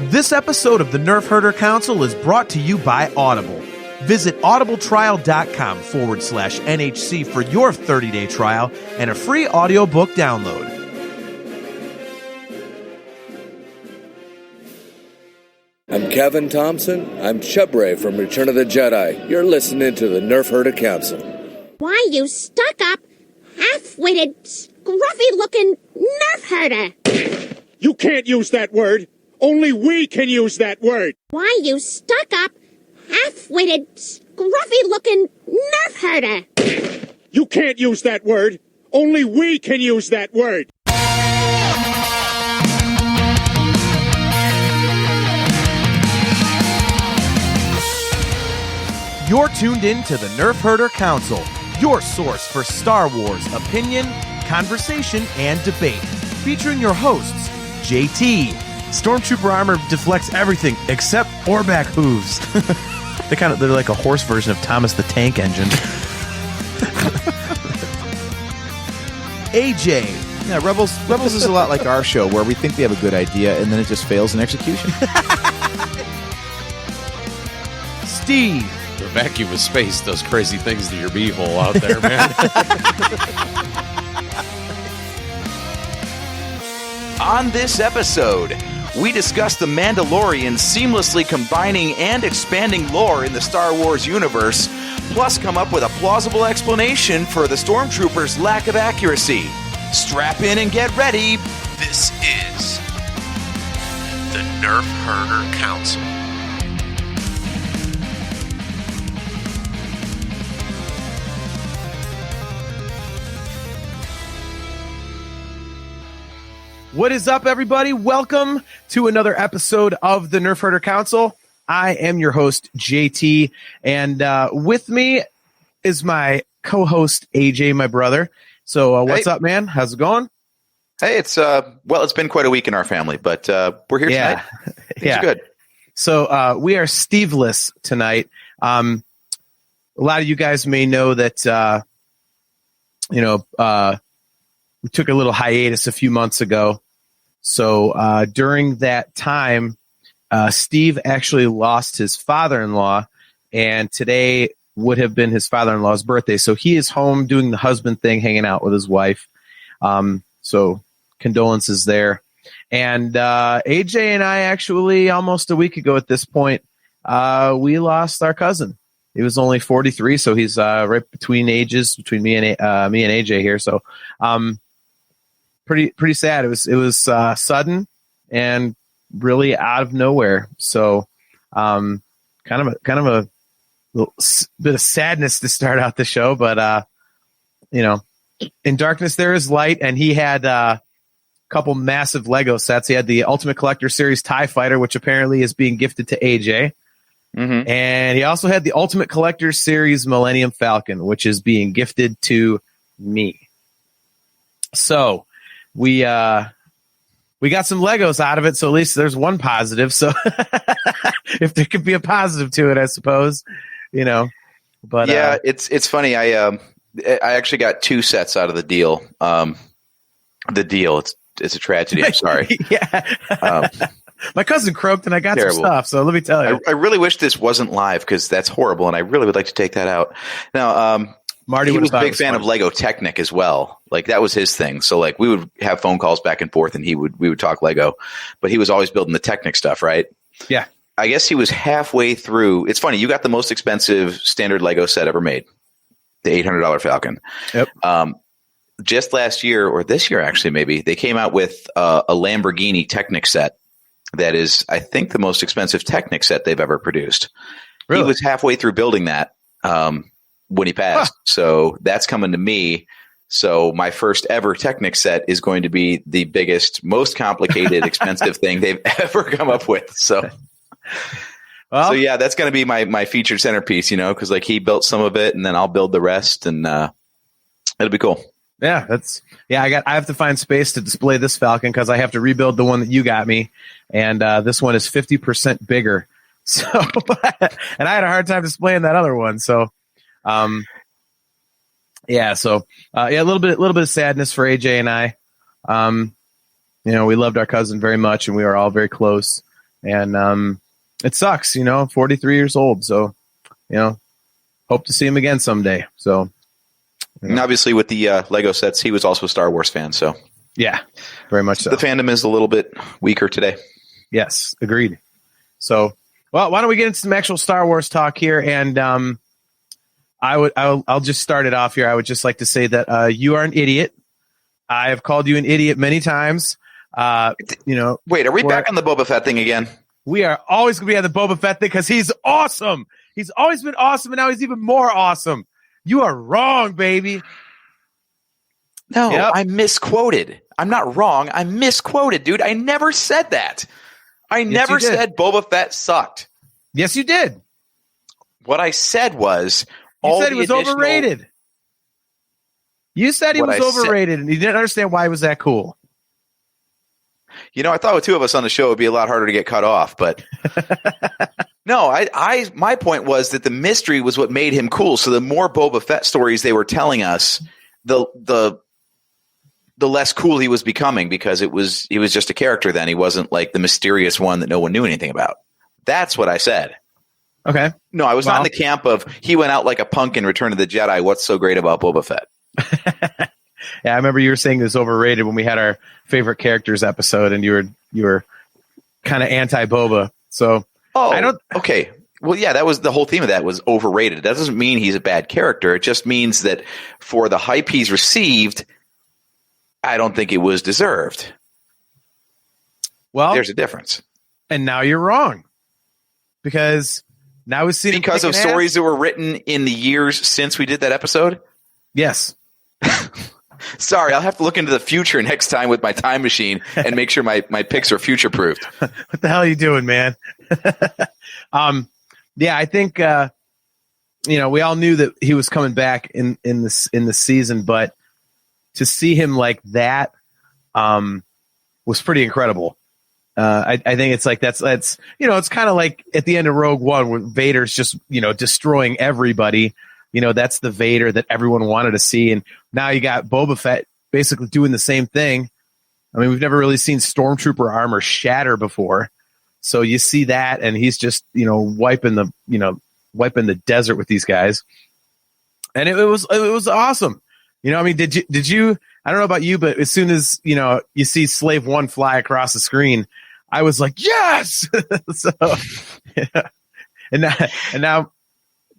This episode of the Nerf Herder Council is brought to you by Audible. Visit audibletrial.com/NHC for your 30-day trial and a free audiobook download. I'm Kevin Thompson. I'm Chubray from Return of the Jedi. You're listening to the Nerf Herder Council. Why, you stuck-up, half-witted, scruffy-looking Nerf herder. You can't use that word. Only we can use that word. Why, you stuck-up, half-witted, scruffy-looking Nerf herder. You can't use that word. Only we can use that word. You're tuned in to the Nerf Herder Council, your source for Star Wars opinion, conversation, and debate. Featuring your hosts, JT. Stormtrooper armor deflects everything except Orback hooves. They're like a horse version of Thomas the Tank Engine. AJ. Yeah, Rebels is a lot like our show, where we think we have a good idea and then it just fails in execution. Steve. The vacuum of space does crazy things to your beehole out there, man. On this episode, we discuss the Mandalorian seamlessly combining and expanding lore in the Star Wars universe, plus come up with a plausible explanation for the Stormtroopers' lack of accuracy. Strap in and get ready. This is the Nerf Herder Council. What is up, everybody? Welcome to another episode of the Nerf Herder Council. I am your host, JT, and with me is my co-host, AJ, my brother. So what's up, man? How's it going? Hey, it's been quite a week in our family, but we're here tonight. Things are good. So we are Steveless tonight. A lot of you guys may know that, we took a little hiatus a few months ago. So during that time, Steve actually lost his father-in-law, and today would have been his father-in-law's birthday. So he is home doing the husband thing, hanging out with his wife. So condolences there. And AJ and I actually, almost a week ago at this point, we lost our cousin. He was only 43, so he's right between ages between me and AJ here. So pretty sad. It was sudden and really out of nowhere. So kind of a little bit of sadness to start out the show, but in darkness there is light, and he had a couple massive Lego sets. He had the Ultimate Collector Series TIE Fighter, which apparently is being gifted to AJ. Mm-hmm. And he also had the Ultimate Collector Series Millennium Falcon, which is being gifted to me. So we got some Legos out of it, so at least there's one positive. So if there could be a positive to it, I suppose, But yeah, it's funny. I actually got two sets out of the deal. The deal, it's a tragedy. I'm sorry. Yeah. My cousin croaked and I got terrible some stuff, so let me tell you. I really wish this wasn't live because that's horrible, and I really would like to take that out. Now, Marty he was a big fan of Lego Technic as well. Like, that was his thing. So, like, we would have phone calls back and forth, and we would talk Lego. But he was always building the Technic stuff, right? Yeah. I guess he was halfway through. It's funny. You got the most expensive standard Lego set ever made, the $800 Falcon. Yep. Just last year, or this year actually, maybe, they came out with a Lamborghini Technic set that is, I think, the most expensive Technic set they've ever produced. Really? He was halfway through building that when he passed. Huh. So that's coming to me. So my first ever Technic set is going to be the biggest, most complicated, expensive thing they've ever come up with. So, well, so yeah, that's going to be my featured centerpiece, because like he built some of it and then I'll build the rest, and it'll be cool. Yeah, I have to find space to display this Falcon because I have to rebuild the one that you got me, and this one is 50% bigger. So, and I had a hard time displaying that other one. So, a little bit of sadness for AJ and I. We loved our cousin very much, and we were all very close. And it sucks, 43 years old. So, hope to see him again someday. So, and obviously with the Lego sets, he was also a Star Wars fan. So yeah, very much so. The fandom is a little bit weaker today. Yes, agreed. So, well, why don't we get into some actual Star Wars talk here? And I'll just start it off here. I would just like to say that you are an idiot. I have called you an idiot many times. Wait, are we back on the Boba Fett thing again? We are always going to be on the Boba Fett thing because he's awesome. He's always been awesome, and now he's even more awesome. You are wrong, baby. No, yep. I misquoted. I'm not wrong. I misquoted, dude. I never said that. I never said Boba Fett sucked. Yes, you did. What I said was you said he was overrated. You said he was overrated, and you didn't understand why he was that cool. I thought with two of us on the show, it would be a lot harder to get cut off, but no, my point was that the mystery was what made him cool. So the more Boba Fett stories they were telling us, the less cool he was becoming, because he was just a character then. He wasn't like the mysterious one that no one knew anything about. That's what I said. Okay. No, I was not in the camp of he went out like a punk in Return of the Jedi. What's so great about Boba Fett? Yeah, I remember you were saying it was overrated when we had our favorite characters episode, and you were kind of anti-Boba. So okay. Well, yeah, that was the whole theme of that was overrated. That doesn't mean he's a bad character. It just means that for the hype he's received, I don't think it was deserved. Well, there's a difference. And now you're wrong, because now we've seen because of stories that were written in the years since we did that episode. Yes. Sorry, I'll have to look into the future next time with my time machine and make sure my picks are future proofed. What the hell are you doing, man? Yeah, I think we all knew that he was coming back in the season, but to see him like that was pretty incredible. I think it's like that's it's kind of like at the end of Rogue One where Vader's just destroying everybody. That's the Vader that everyone wanted to see, and now you got Boba Fett basically doing the same thing. I mean, we've never really seen Stormtrooper armor shatter before, so you see that, and he's just wiping the desert with these guys, and it was awesome. I mean, did you? I don't know about you, but as soon as you see Slave One fly across the screen, I was like, yes. So, yeah. and now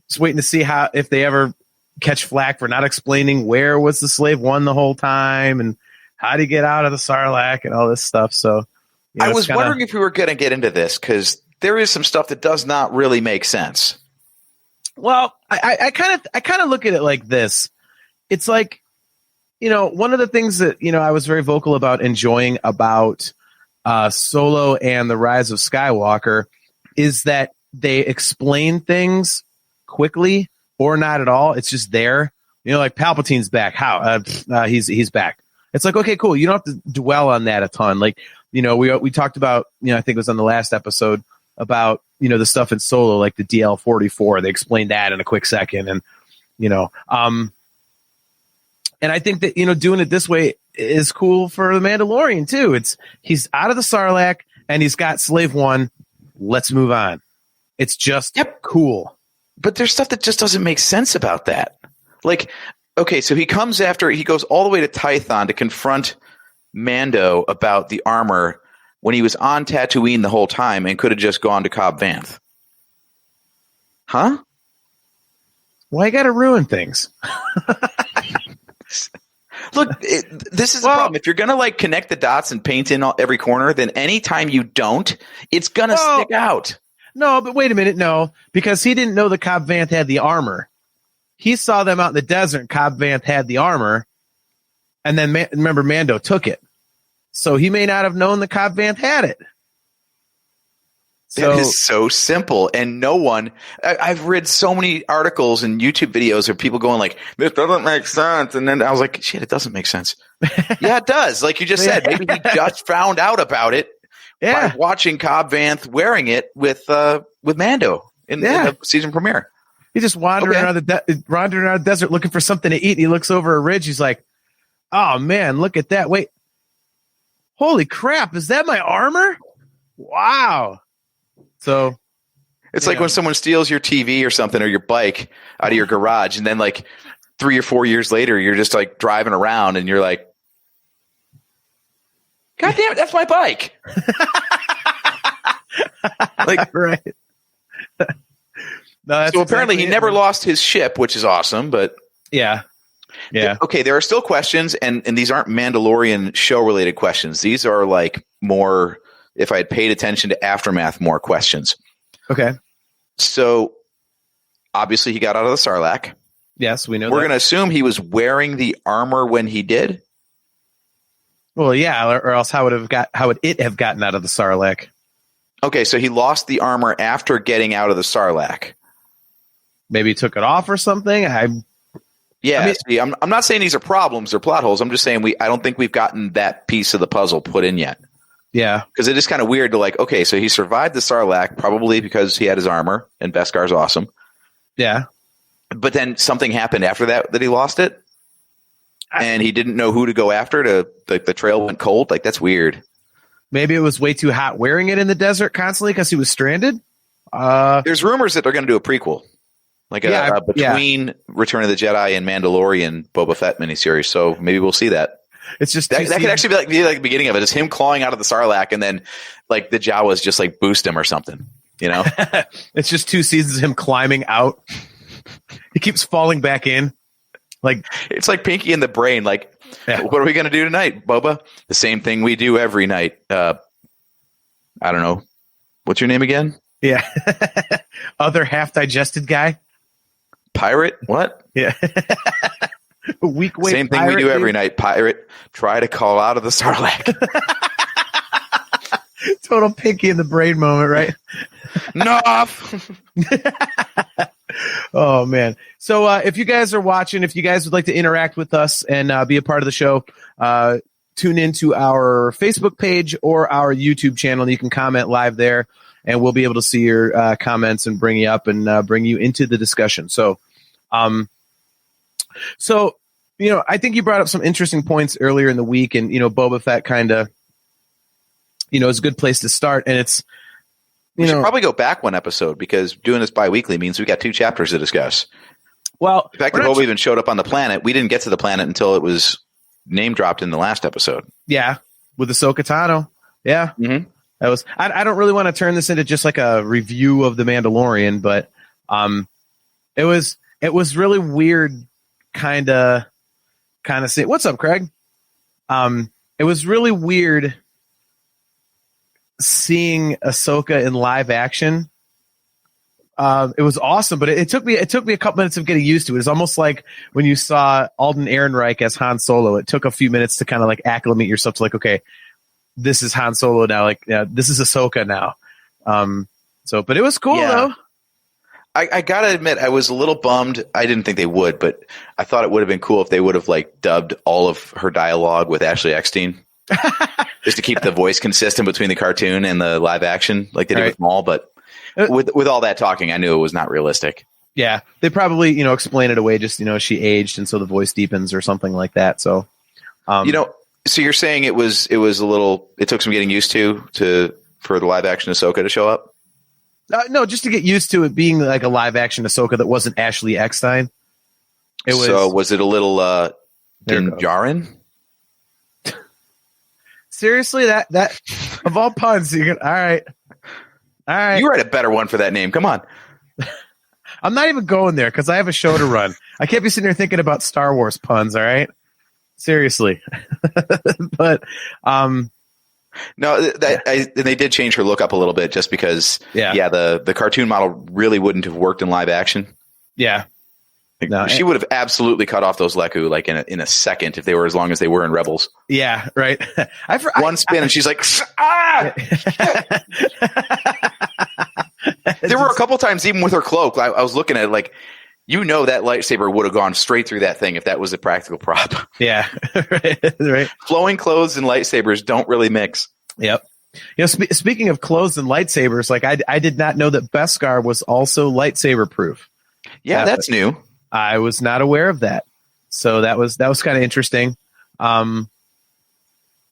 just waiting to see if they ever catch flack for not explaining where was the Slave One the whole time and how to get out of the Sarlacc and all this stuff. So I was wondering if we were going to get into this, because there is some stuff that does not really make sense. Well, I kind of look at it like this. It's like, one of the things that, I was very vocal about enjoying about Solo and The Rise of Skywalker is that they explain things quickly or not at all. It's just there. Like Palpatine's back. How? He's back. It's like, okay, cool. You don't have to dwell on that a ton. Like, we talked about, I think it was on the last episode about, the stuff in Solo, like the DL-44. They explained that in a quick second. And, and I think that, doing it this way is cool for the Mandalorian too. He's out of the Sarlacc and he's got Slave One. Let's move on. It's just cool. But there's stuff that just doesn't make sense about that. Like, okay, so he goes all the way to Tython to confront Mando about the armor when he was on Tatooine the whole time and could have just gone to Cobb Vanth. Huh? Why you gotta ruin things? Look, this is the problem. If you're going to connect the dots and paint in every corner, then anytime you don't, it's going to stick out. No, but wait a minute. No, because he didn't know that Cobb Vanth had the armor. He saw them out in the desert. Cobb Vanth had the armor. And then remember, Mando took it. So he may not have known that Cobb Vanth had it. That is so simple. And no one, I've read so many articles and YouTube videos of people going like, this doesn't make sense. And then I was like, shit, it doesn't make sense. Yeah, it does. Like you just said, maybe he just found out about it by watching Cobb Vanth wearing it with Mando in the season premiere. He's just wandering around the desert looking for something to eat. And he looks over a ridge. He's like, oh man, look at that. Wait, holy crap. Is that my armor? Wow. So it's like when someone steals your TV or something or your bike out of your garage, and then like 3 or 4 years later, you're just like driving around and you're like, God damn it, that's my bike. Like, right. No, so apparently he never lost his ship, which is awesome, but yeah. Okay, there are still questions, and these aren't Mandalorian show related questions. These are like more, if I had paid attention to Aftermath, more questions. Okay. So obviously he got out of the Sarlacc. Yes, we know We're that. going to assume he was wearing the armor when he did. Well, yeah, or else how would it have gotten out of the Sarlacc? Okay, so he lost the armor after getting out of the Sarlacc. Maybe he took it off or something. I'm not saying these are problems or plot holes. I'm just saying I don't think we've gotten that piece of the puzzle put in yet. Yeah. Because it is kind of weird to like, okay, so he survived the Sarlacc probably because he had his armor and Beskar's awesome. Yeah. But then something happened after that he lost it. And he didn't know who to go after the trail went cold. Like, that's weird. Maybe it was way too hot wearing it in the desert constantly because he was stranded. There's rumors that they're going to do a prequel. Like between Return of the Jedi and Mandalorian Boba Fett miniseries. So maybe we'll see that. It's just that could actually be like the beginning of it. It's him clawing out of the Sarlacc and then like the Jawas just like boost him or something, you know? It's just 2 seasons of him climbing out. He keeps falling back in. Like it's like Pinky in the Brain. Like, what are we going to do tonight, Boba? The same thing we do every night. I don't know. What's your name again? Yeah. Other half digested guy. Pirate? What? Yeah. Weak weight. Same thing we do every night. Pirate. Try to call out of the Sarlacc. Total Pinky in the Brain moment, right? Noff. Oh man. So if you guys are watching, if you guys would like to interact with us and be a part of the show, tune into our Facebook page or our YouTube channel. You can comment live there and we'll be able to see your comments and bring you up and bring you into the discussion. So, I think you brought up some interesting points earlier in the week, and, Boba Fett kind of, is a good place to start. And it's, we should probably go back one episode because doing this bi-weekly means we got 2 chapters to discuss. Well, the fact that Boba even showed up on the planet, we didn't get to the planet until it was name dropped in the last episode. Yeah. With Ahsoka Tano. Yeah. Mm-hmm. That was, I don't really want to turn this into just like a review of The Mandalorian, but it was really weird kind of say, what's up, Craig? It was really weird seeing Ahsoka in live action. It was awesome, but it took me a couple minutes of getting used to it. It's almost like when you saw Alden Ehrenreich as Han Solo. It took a few minutes to kind of like acclimate yourself to like, okay, this is Han Solo now. Like, yeah, this is Ahsoka now. But it was cool though. I gotta admit, I was a little bummed. I didn't think they would, but I thought it would have been cool if they would have like dubbed all of her dialogue with Ashley Eckstein, just to keep the voice consistent between the cartoon and the live action, like they did with Maul. But with all that talking, I knew it was not realistic. Yeah, they probably explain it away. Just she aged, and so the voice deepens or something like that. So, so you're saying it was a little. It took some getting used to for the live action Ahsoka to show up. No, just to get used to it being like a live action Ahsoka that wasn't Ashley Eckstein. Was it a little jarring? Seriously, that of all puns, all right. You write a better one for that name. Come on. I'm not even going there because I have a show to run. I can't be sitting here thinking about Star Wars puns. All right, seriously. But no, they did change her look up a little bit just because. The cartoon model really wouldn't have worked in live action. Yeah. She would have absolutely cut off those Leku like in a second if they were as long as they were in Rebels. Yeah, right. One spin and she's like, ah! There were a couple times even with her cloak. I was looking at it like, that lightsaber would have gone straight through that thing if that was a practical prop. Yeah, right. Flowing clothes and lightsabers don't really mix. Yep. Speaking of clothes and lightsabers, like I did not know that Beskar was also lightsaber proof. Yeah, that's new. I was not aware of that. So that was kind of interesting.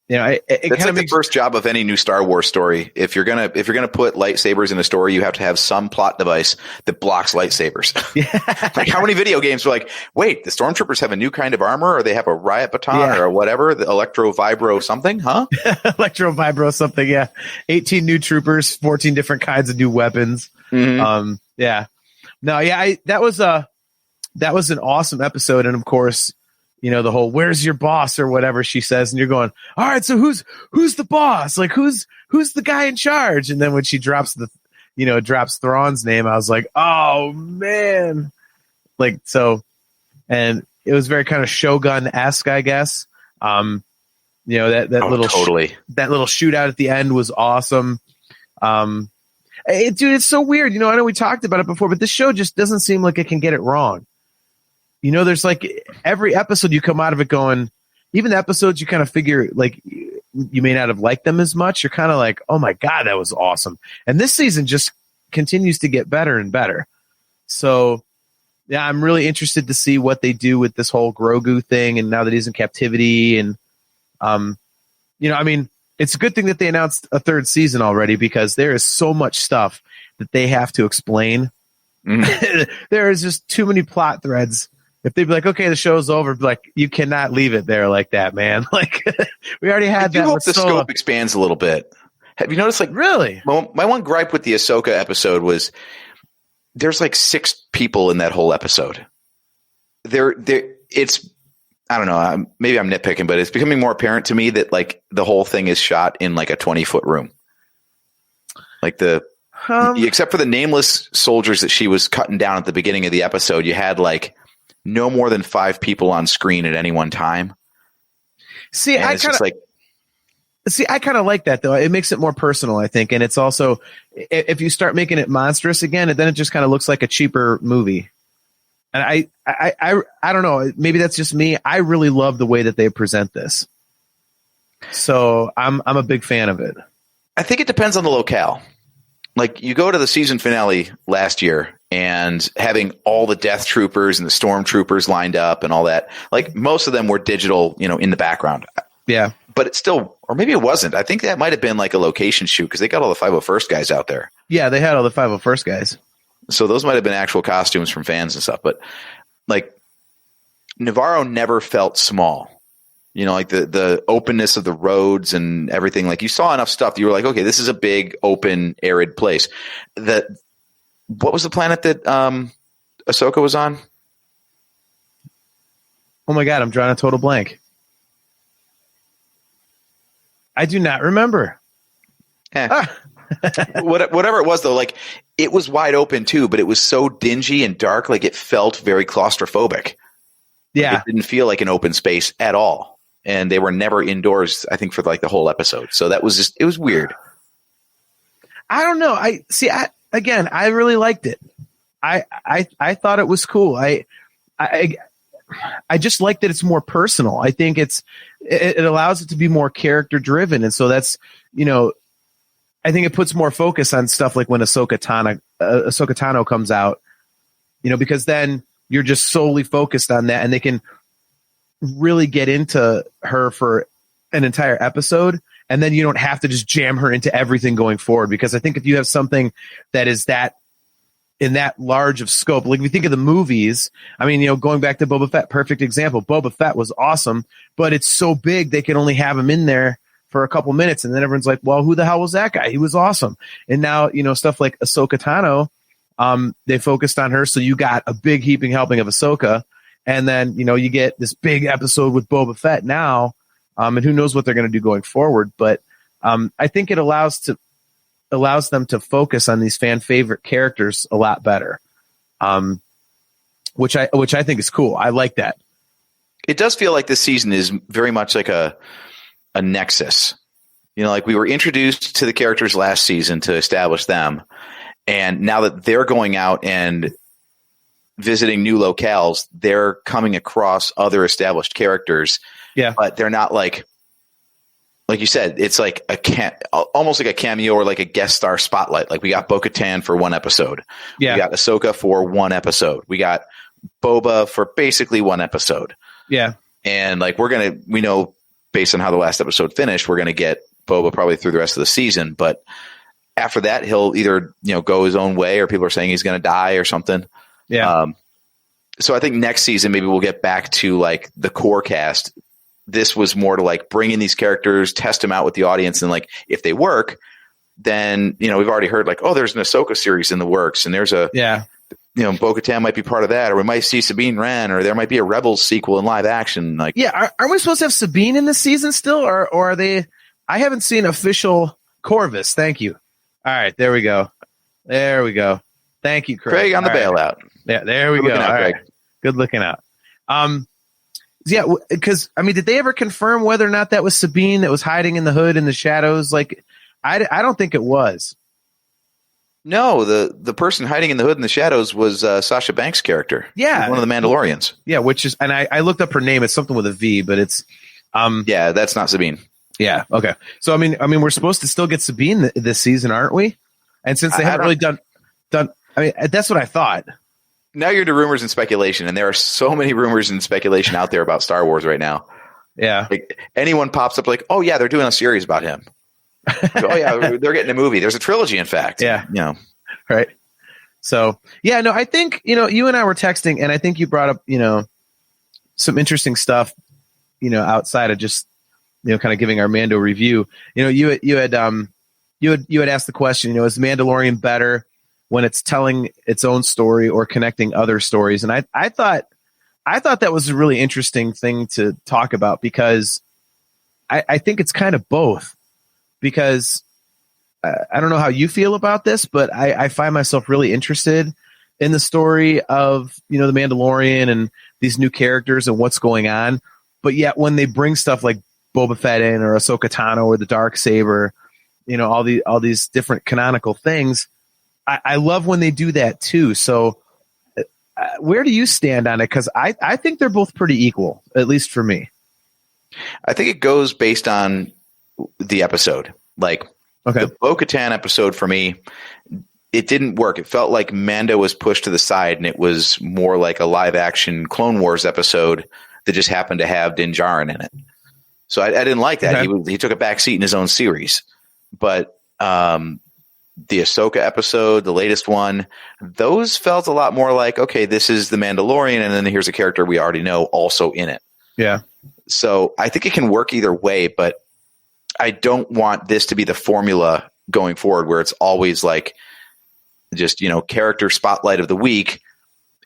it That's kind like of the makes first job of any new Star Wars story. If you're gonna put lightsabers in a story, you have to have some plot device that blocks lightsabers. Like how many video games are like, wait, the stormtroopers have a new kind of armor, or they have a riot baton, or whatever, the electro vibro something, huh? Electro vibro something, yeah. 18 new troopers, 14 different kinds of new weapons. Mm-hmm. That was an awesome episode, and of course, the whole "where's your boss" or whatever she says, and you're going, all right, so who's the boss? Like who's the guy in charge? And then when she drops drops Thrawn's name, I was like, oh man, like so, and it was very kind of Shogun-esque, I guess. That little that little shootout at the end was awesome. Dude, it's so weird. I know we talked about it before, but this show just doesn't seem like it can get it wrong. There's like every episode you come out of it going, even the episodes you kind of figure like you may not have liked them as much. You're kind of like, oh my God, that was awesome. And this season just continues to get better and better. So yeah, I'm really interested to see what they do with this whole Grogu thing. And now that he's in captivity and, it's a good thing that they announced a third season already because there is so much stuff that they have to explain. There is just too many plot threads. If they'd be like, okay, the show's over, like, you cannot leave it there like that, man. Like, we already had that. I hope the scope expands a little bit. Have you noticed, like, really? My one gripe with the Ahsoka episode was there's like 6 people in that whole episode. It's, I don't know, maybe I'm nitpicking, but it's becoming more apparent to me that like the whole thing is shot in like a 20-foot room. Like except for the nameless soldiers that she was cutting down at the beginning of the episode, you had like no more than 5 people on screen at any one time. See, I kind of like that though. It makes it more personal, I think. And it's also, if you start making it monstrous again, then it just kind of looks like a cheaper movie. And I don't know, maybe that's just me. I really love the way that they present this. So I'm a big fan of it. I think it depends on the locale. Like you go to the season finale last year and having all the death troopers and the stormtroopers lined up and all that, like most of them were digital, in the background. Yeah. But it's still, or maybe it wasn't. I think that might have been like a location shoot because they got all the 501st guys out there. Yeah, they had all the 501st guys. So those might have been actual costumes from fans and stuff. But like Navarro never felt small. Like the openness of the roads and everything. Like you saw enough stuff that you were like, okay, this is a big, open, arid place. What was the planet that Ahsoka was on? Oh my God, I'm drawing a total blank. I do not remember. Whatever it was, though, like it was wide open too, but it was so dingy and dark, like it felt very claustrophobic. Yeah, like, it didn't feel like an open space at all. And they were never indoors, I think, for like the whole episode. So that was just, it was weird. I don't know. I really liked it. I thought it was cool. I just like that it's more personal. I think it allows it to be more character driven. And so that's, I think it puts more focus on stuff like when Ahsoka Tano comes out, because then you're just solely focused on that and they can really get into her for an entire episode. And then you don't have to just jam her into everything going forward. Because I think if you have something that is in that large of scope, like if you think of the movies, I mean, going back to Boba Fett, perfect example. Boba Fett was awesome, but it's so big they can only have him in there for a couple minutes. And then everyone's like, well, who the hell was that guy? He was awesome. And now, stuff like Ahsoka Tano, they focused on her. So you got a big heaping helping of Ahsoka. And then, you get this big episode with Boba Fett now. And who knows what they're going to do going forward. But I think it allows them to focus on these fan favorite characters a lot better, which I think is cool. I like that. It does feel like this season is very much like a nexus. Like we were introduced to the characters last season to establish them. And now that they're going out and visiting new locales, they're coming across other established characters. Yeah. But they're not like you said, it's like almost like a cameo or like a guest star spotlight. Like we got Bo-Katan for one episode. Yeah. We got Ahsoka for one episode. We got Boba for basically one episode. Yeah. And like we know based on how the last episode finished, we're going to get Boba probably through the rest of the season. But after that, he'll either, go his own way, or people are saying he's going to die or something. Yeah. So I think next season, maybe we'll get back to like the core cast. This was more to like bring in these characters, test them out with the audience. And like, if they work, then, we've already heard like, oh, there's an Ahsoka series in the works, and there's Bo-Katan might be part of that, or we might see Sabine Wren, or there might be a Rebels sequel in live action. Like, yeah. Aren't we supposed to have Sabine in this season still, or are they? I haven't seen official Corvus. Thank you. All right, there we go. Thank you, Craig. On the bailout. Yeah, there we go. All right, good looking out. Yeah, because did they ever confirm whether or not that was Sabine that was hiding in the hood in the shadows? Like, I don't think it was. No, the person hiding in the hood in the shadows was Sasha Banks' character. Yeah, one of the Mandalorians. Yeah, which is, and I looked up her name. It's something with a V, but it's yeah, that's not Sabine. Yeah. Okay. So we're supposed to still get Sabine this season, aren't we? And since they haven't really done, that's what I thought. Now you're into rumors and speculation, and there are so many rumors and speculation out there about Star Wars right now. Yeah. Like, anyone pops up like, oh yeah, they're doing a series about him. Oh yeah, they're getting a movie. There's a trilogy, in fact. Yeah. Right. So yeah, no, I think you and I were texting, and I think you brought up some interesting stuff, outside of just kind of giving our Mando review. You had asked the question, is Mandalorian better when it's telling its own story or connecting other stories? And I thought that was a really interesting thing to talk about, because I think it's kind of both. Because I don't know how you feel about this, but I find myself really interested in the story of the Mandalorian and these new characters and what's going on. But yet when they bring stuff like Boba Fett in, or Ahsoka Tano, or the Darksaber, all these different canonical things, I love when they do that too. So where do you stand on it? Because I think they're both pretty equal, at least for me. I think it goes based on the episode. Like, okay, the Bo-Katan episode for me, it didn't work. It felt like Mando was pushed to the side, and it was more like a live action Clone Wars episode that just happened to have Din Djarin in it. So I didn't like that. Okay. He took a back seat in his own series. But the Ahsoka episode, the latest one, those felt a lot more like, okay, this is the Mandalorian, and then here's a character we already know also in it. Yeah. So I think it can work either way, but I don't want this to be the formula going forward, where it's always like just, character spotlight of the week,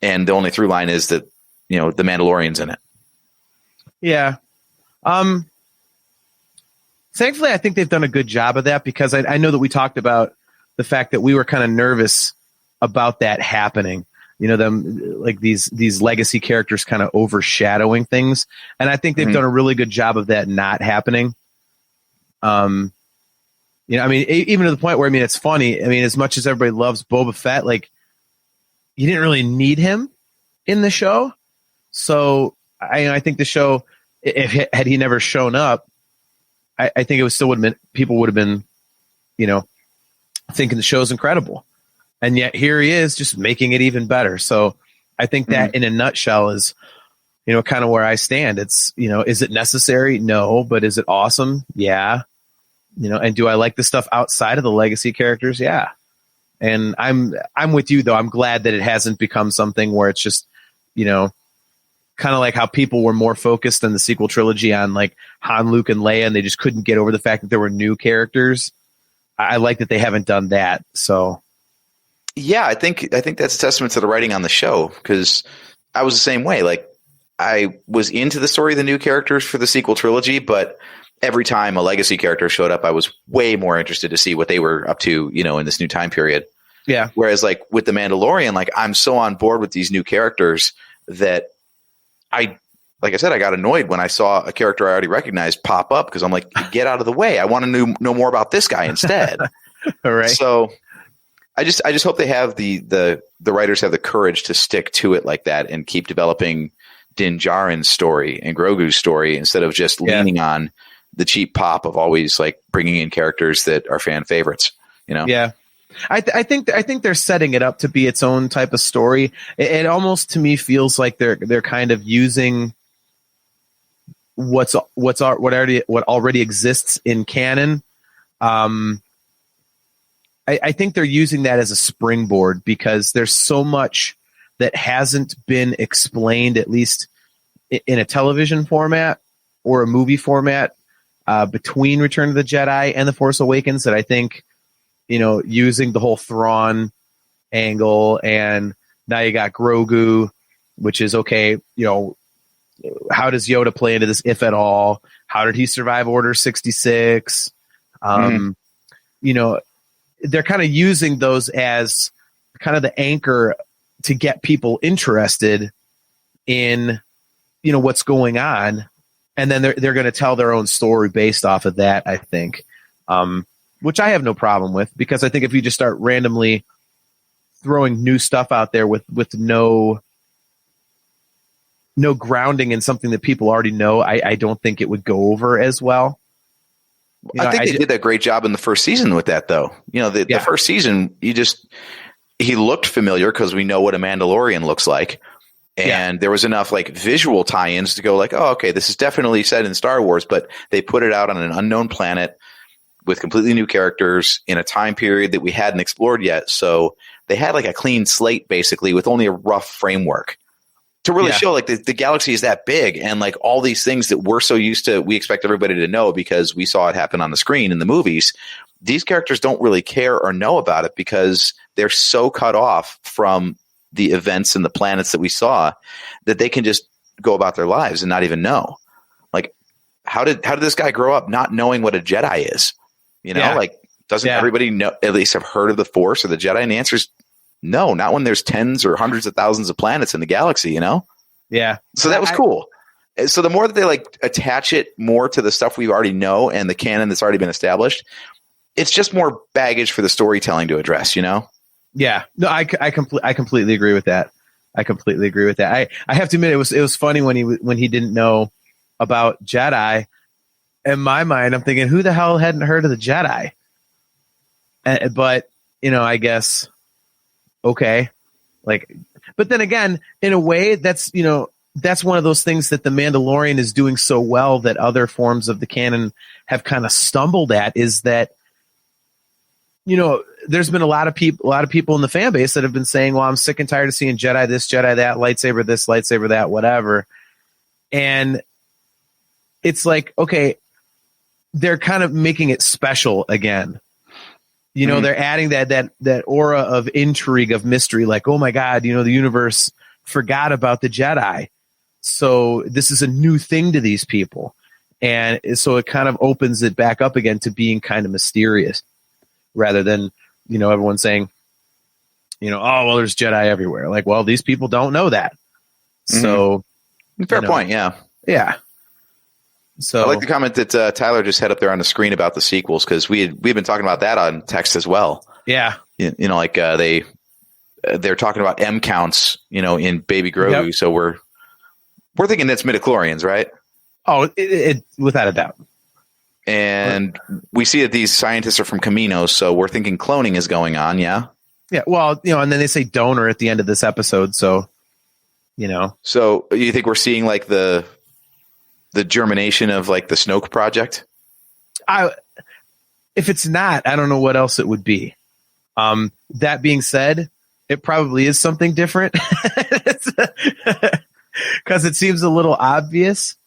and the only through line is that, the Mandalorian's in it. Yeah. Thankfully, I think they've done a good job of that, because I know that we talked about the fact that we were kind of nervous about that happening. Them like these legacy characters kind of overshadowing things, and I think they've done a really good job of that not happening. Even to the point where it's funny. As much as everybody loves Boba Fett, like, you didn't really need him in the show. So I think the show, had he never shown up, I think it still would have been, people would have been, thinking the show's incredible. And yet here he is, just making it even better. So I think that in a nutshell is, kind of where I stand. It's, is it necessary? No. But is it awesome? Yeah. And do I like the stuff outside of the legacy characters? Yeah. And I'm with you, though. I'm glad that it hasn't become something where it's just, kind of like how people were more focused in the sequel trilogy on like Han, Luke, and Leia, and they just couldn't get over the fact that there were new characters. I like that they haven't done that. So, yeah, I think that's a testament to the writing on the show, because I was the same way. Like, I was into the story of the new characters for the sequel trilogy, but every time a legacy character showed up, I was way more interested to see what they were up to, in this new time period. Yeah. Whereas like with the Mandalorian, like, I'm so on board with these new characters that like I said, I got annoyed when I saw a character I already recognized pop up, because I'm like, get out of the way. I want to know more about this guy instead. All right. So I just hope they have the writers have the courage to stick to it like that and keep developing Din Djarin's story and Grogu's story, instead of just leaning on the cheap pop of always like bringing in characters that are fan favorites, Yeah. I think they're setting it up to be its own type of story. It almost, to me, feels like they're kind of using what already exists in canon. I think they're using that as a springboard because there's so much that hasn't been explained, at least in a television format or a movie format, between Return of the Jedi and The Force Awakens, that I think, using the whole Thrawn angle, and now you got Grogu, which is okay. How does Yoda play into this, if at all? How did he survive Order 66? They're kind of using those as kind of the anchor to get people interested in, what's going on. And then they're going to tell their own story based off of that, I think, which I have no problem with, because I think if you just start randomly throwing new stuff out there with no grounding in something that people already know, I don't think it would go over as well. I think they did a great job in the first season with that, though. The first season, he looked familiar because we know what a Mandalorian looks like. And there was enough visual tie-ins to go oh, okay, this is definitely set in Star Wars, but they put it out on an unknown planet with completely new characters in a time period that we hadn't explored yet. So they had a clean slate, basically, with only a rough framework to really show the galaxy is that big, and all these things that we're so used to, we expect everybody to know because we saw it happen on the screen in the movies. These characters don't really care or know about it because they're so cut off from the events and the planets that we saw that they can just go about their lives and not even know. How did this guy grow up not knowing what a Jedi is? Doesn't everybody know, at least have heard of the Force or the Jedi? And the answer is no, not when there's tens or hundreds of thousands of planets in the galaxy, Yeah. So that was cool. So the more that they attach it more to the stuff we already know and the canon that's already been established, it's just more baggage for the storytelling to address, Yeah. No, I completely agree with that. I have to admit, it was funny when he didn't know about Jedi. In my mind, I'm thinking, who the hell hadn't heard of the Jedi? But I guess, okay, but then again, in a way, that's one of those things that the Mandalorian is doing so well that other forms of the canon have kind of stumbled at, is that, there's been a lot of people in the fan base that have been saying, well, I'm sick and tired of seeing Jedi this, Jedi that, lightsaber this, lightsaber that, whatever. And it's okay, they're kind of making it special again. They're adding that aura of intrigue, of mystery, oh my God, the universe forgot about the Jedi. So this is a new thing to these people. And so it kind of opens it back up again to being kind of mysterious, rather than, everyone saying, oh, well, there's Jedi everywhere. Well, these people don't know that. So fair point. Yeah. Yeah. So I like the comment that Tyler just had up there on the screen about the sequels, because we've been talking about that on text as well. Yeah. They're talking about M counts, in Baby Grogu. Yep. So we're thinking that's midichlorians, right? Oh, it without a doubt. And we see that these scientists are from Camino, so we're thinking cloning is going on. Yeah. Yeah. Well, and then they say donor at the end of this episode. So, So you think we're seeing the germination of the Snoke project? If it's not, I don't know what else it would be. That being said, it probably is something different, because it seems a little obvious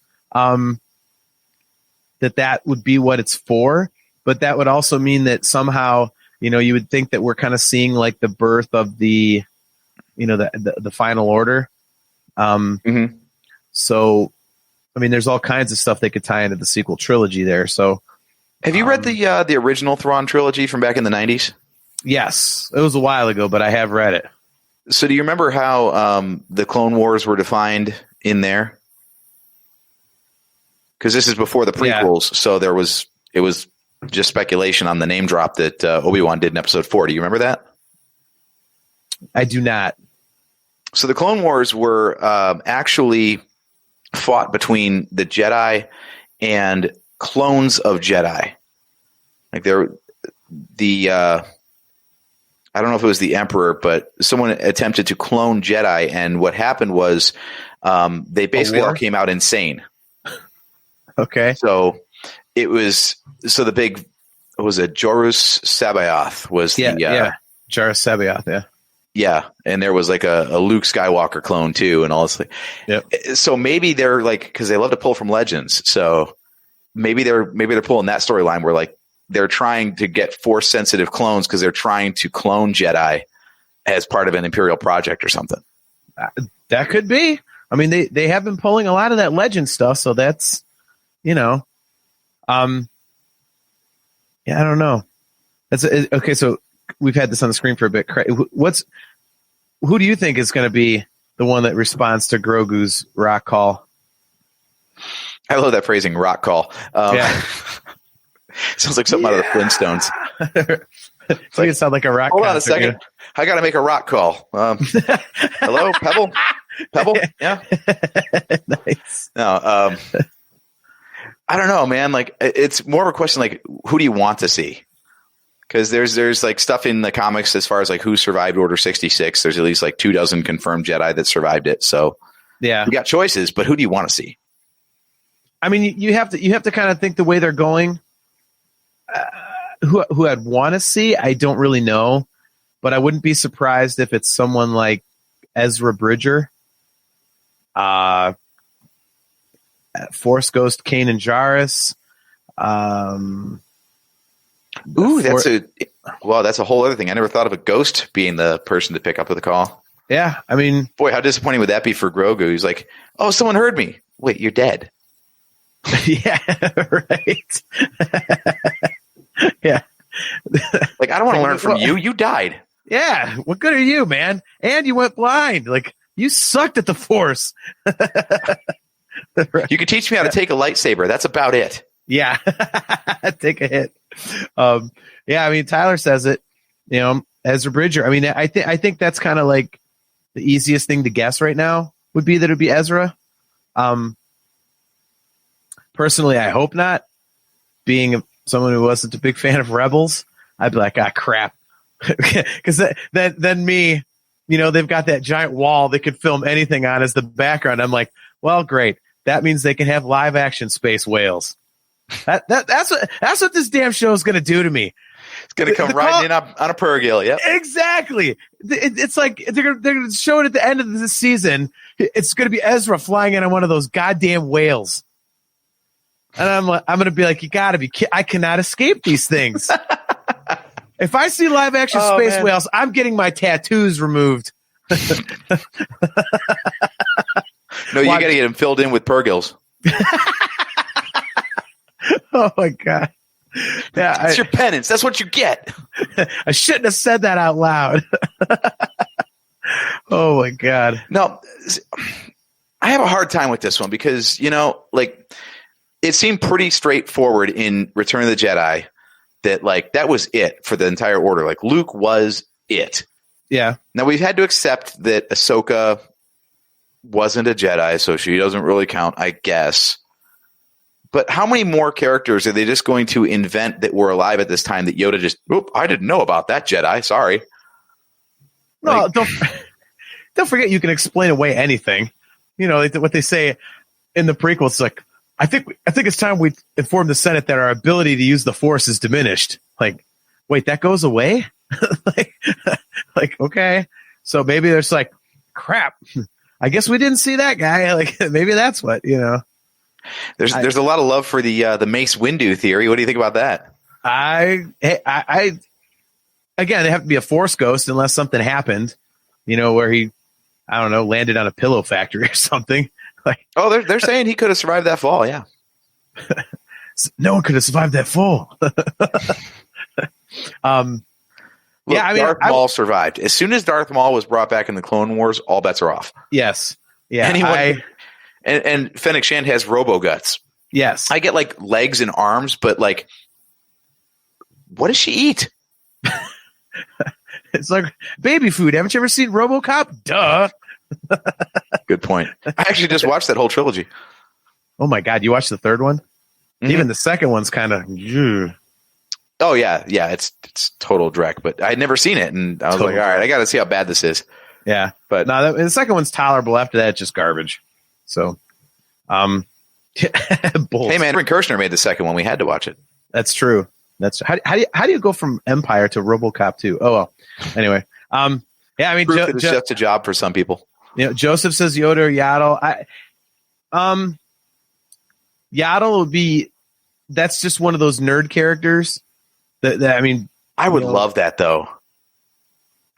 that would be what it's for. But that would also mean that somehow, you would think that we're kind of seeing the birth of the final order. So, I mean, there's all kinds of stuff they could tie into the sequel trilogy there. So, have you read the original Thrawn trilogy from back in the 90s? Yes, it was a while ago, but I have read it. So, do you remember how the Clone Wars were defined in there? Because this is before the prequels, so it was just speculation on the name drop that Obi-Wan did in Episode 4. Do you remember that? I do not. So the Clone Wars were actually fought between the Jedi and clones of Jedi. I don't know if it was the Emperor, but someone attempted to clone Jedi, and what happened was they basically all came out insane. Okay. So it was the big was it Jorus Sabaoth was Yeah, the Jarus Sabaoth, yeah. Yeah, and there was like a Luke Skywalker clone too, and all this. Yep. So maybe they're like, because they love to pull from Legends. So maybe they're pulling that storyline where like they're trying to get Force sensitive clones because they're trying to clone Jedi as part of an Imperial project or something. That could be. I mean, they have been pulling a lot of that Legend stuff, so that's, yeah, I don't know. That's okay. So we've had this on the screen for a bit. Who do you think is going to be the one that responds to Grogu's rock call? I love that phrasing, rock call. Yeah. Sounds like something out of the Flintstones. So you sound like a rock. Hold on a second. I got to make a rock call. Hello, Pebble? Pebble? Yeah. Nice. No, I don't know, man. Like, it's more of a question, like, who do you want to see? Because there's like stuff in the comics as far as like who survived Order 66. There's at least like 24 confirmed Jedi that survived it. So yeah, you got choices, but who do you want to see? I mean, you have to kind of think the way they're going. Who I'd want to see, I don't really know, but I wouldn't be surprised if it's someone like Ezra Bridger, Force Ghost Kanan Jarrus. Ooh, that's a whole other thing. I never thought of a ghost being the person to pick up the call. Yeah, I mean, boy, how disappointing would that be for Grogu? He's like, "Oh, someone heard me. Wait, you're dead." Yeah, right. Yeah, like I don't want to learn from you. You died. Yeah, what good are you, man? And you went blind. Like you sucked at the Force. You could teach me how to take a lightsaber. That's about it. Yeah, take a hit. Yeah, I mean, Tyler says it. Ezra Bridger. I mean, I think that's kind of like the easiest thing to guess right now would be that it'd be Ezra. Personally, I hope not. Being someone who wasn't a big fan of Rebels, I'd be like, crap, because then me, they've got that giant wall they could film anything on as the background. I'm like, well, great. That means they can have live action space whales. That's what this damn show is going to do to me. It's going to come riding in on a Purrgil. Yep. Exactly. It's like they're going to show it at the end of this season. It's going to be Ezra flying in on one of those goddamn whales. And I'm going to be like, you got to be kidding. I cannot escape these things. If I see live action space whales, I'm getting my tattoos removed. No, you got to get them filled in with Purrgils. Oh my God. Yeah, it's your penance. That's what you get. I shouldn't have said that out loud. Oh my God. No, I have a hard time with this one because, like it seemed pretty straightforward in Return of the Jedi that like that was it for the entire order. Like Luke was it. Yeah. Now we've had to accept that Ahsoka wasn't a Jedi, so she doesn't really count, I guess. But how many more characters are they just going to invent that were alive at this time that Yoda just, I didn't know about that Jedi. Sorry. No, don't forget you can explain away anything. What they say in the prequels, it's like, I think it's time we inform the Senate that our ability to use the Force is diminished. Like, wait, that goes away? like, okay. So maybe there's like, crap. I guess we didn't see that guy. Like, maybe that's what, There's a lot of love for the Mace Windu theory. What do you think about that? I again, they have to be a Force ghost unless something happened, where he, I don't know, landed on a pillow factory or something. Like, they're saying he could have survived that fall. Yeah, no one could have survived that fall. Look, Darth Maul survived. As soon as Darth Maul was brought back in the Clone Wars, all bets are off. Yes. Yeah. And Fennec Shand has robo-guts. Yes. I get like legs and arms, but like, what does she eat? It's like baby food. Haven't you ever seen RoboCop? Duh. Good point. I actually just watched that whole trilogy. Oh my God. You watched the third one? Mm-hmm. Even the second one's kind of. Oh yeah. Yeah. It's total dreck, but I'd never seen it. And I was like, all right, I got to see how bad this is. Yeah. But no, the second one's tolerable. After that, it's just garbage. So, Bolt. Hey, man, Aaron Kirshner made the second one. We had to watch it. That's true. That's how do you go from Empire to RoboCop 2? Oh well. Anyway, yeah, I mean, Proof that it's just a job for some people. Joseph says Yoda or Yaddle. Yaddle would be. That's just one of those nerd characters. That I mean, I would love that though.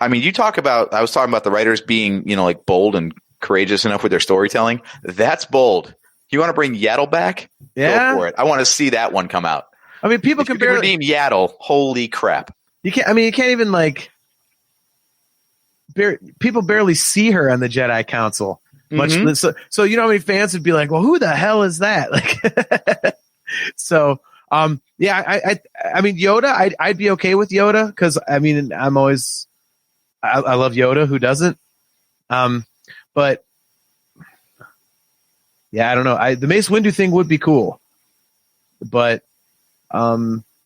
I mean, I was talking about the writers being, like bold and courageous enough with their storytelling. That's bold. You want to bring Yaddle back? Yeah. Go for it. I want to see that one come out. I mean, people If can you can redeem Yaddle. Holy crap. You can't. I mean, you can't even people barely see her on the Jedi Council. Much so you know how many fans would be like, "Well, who the hell is that?" Like, so yeah, I mean Yoda, I'd be okay with Yoda because I mean I love Yoda. Who doesn't? But yeah, I don't know. The Mace Windu thing would be cool, but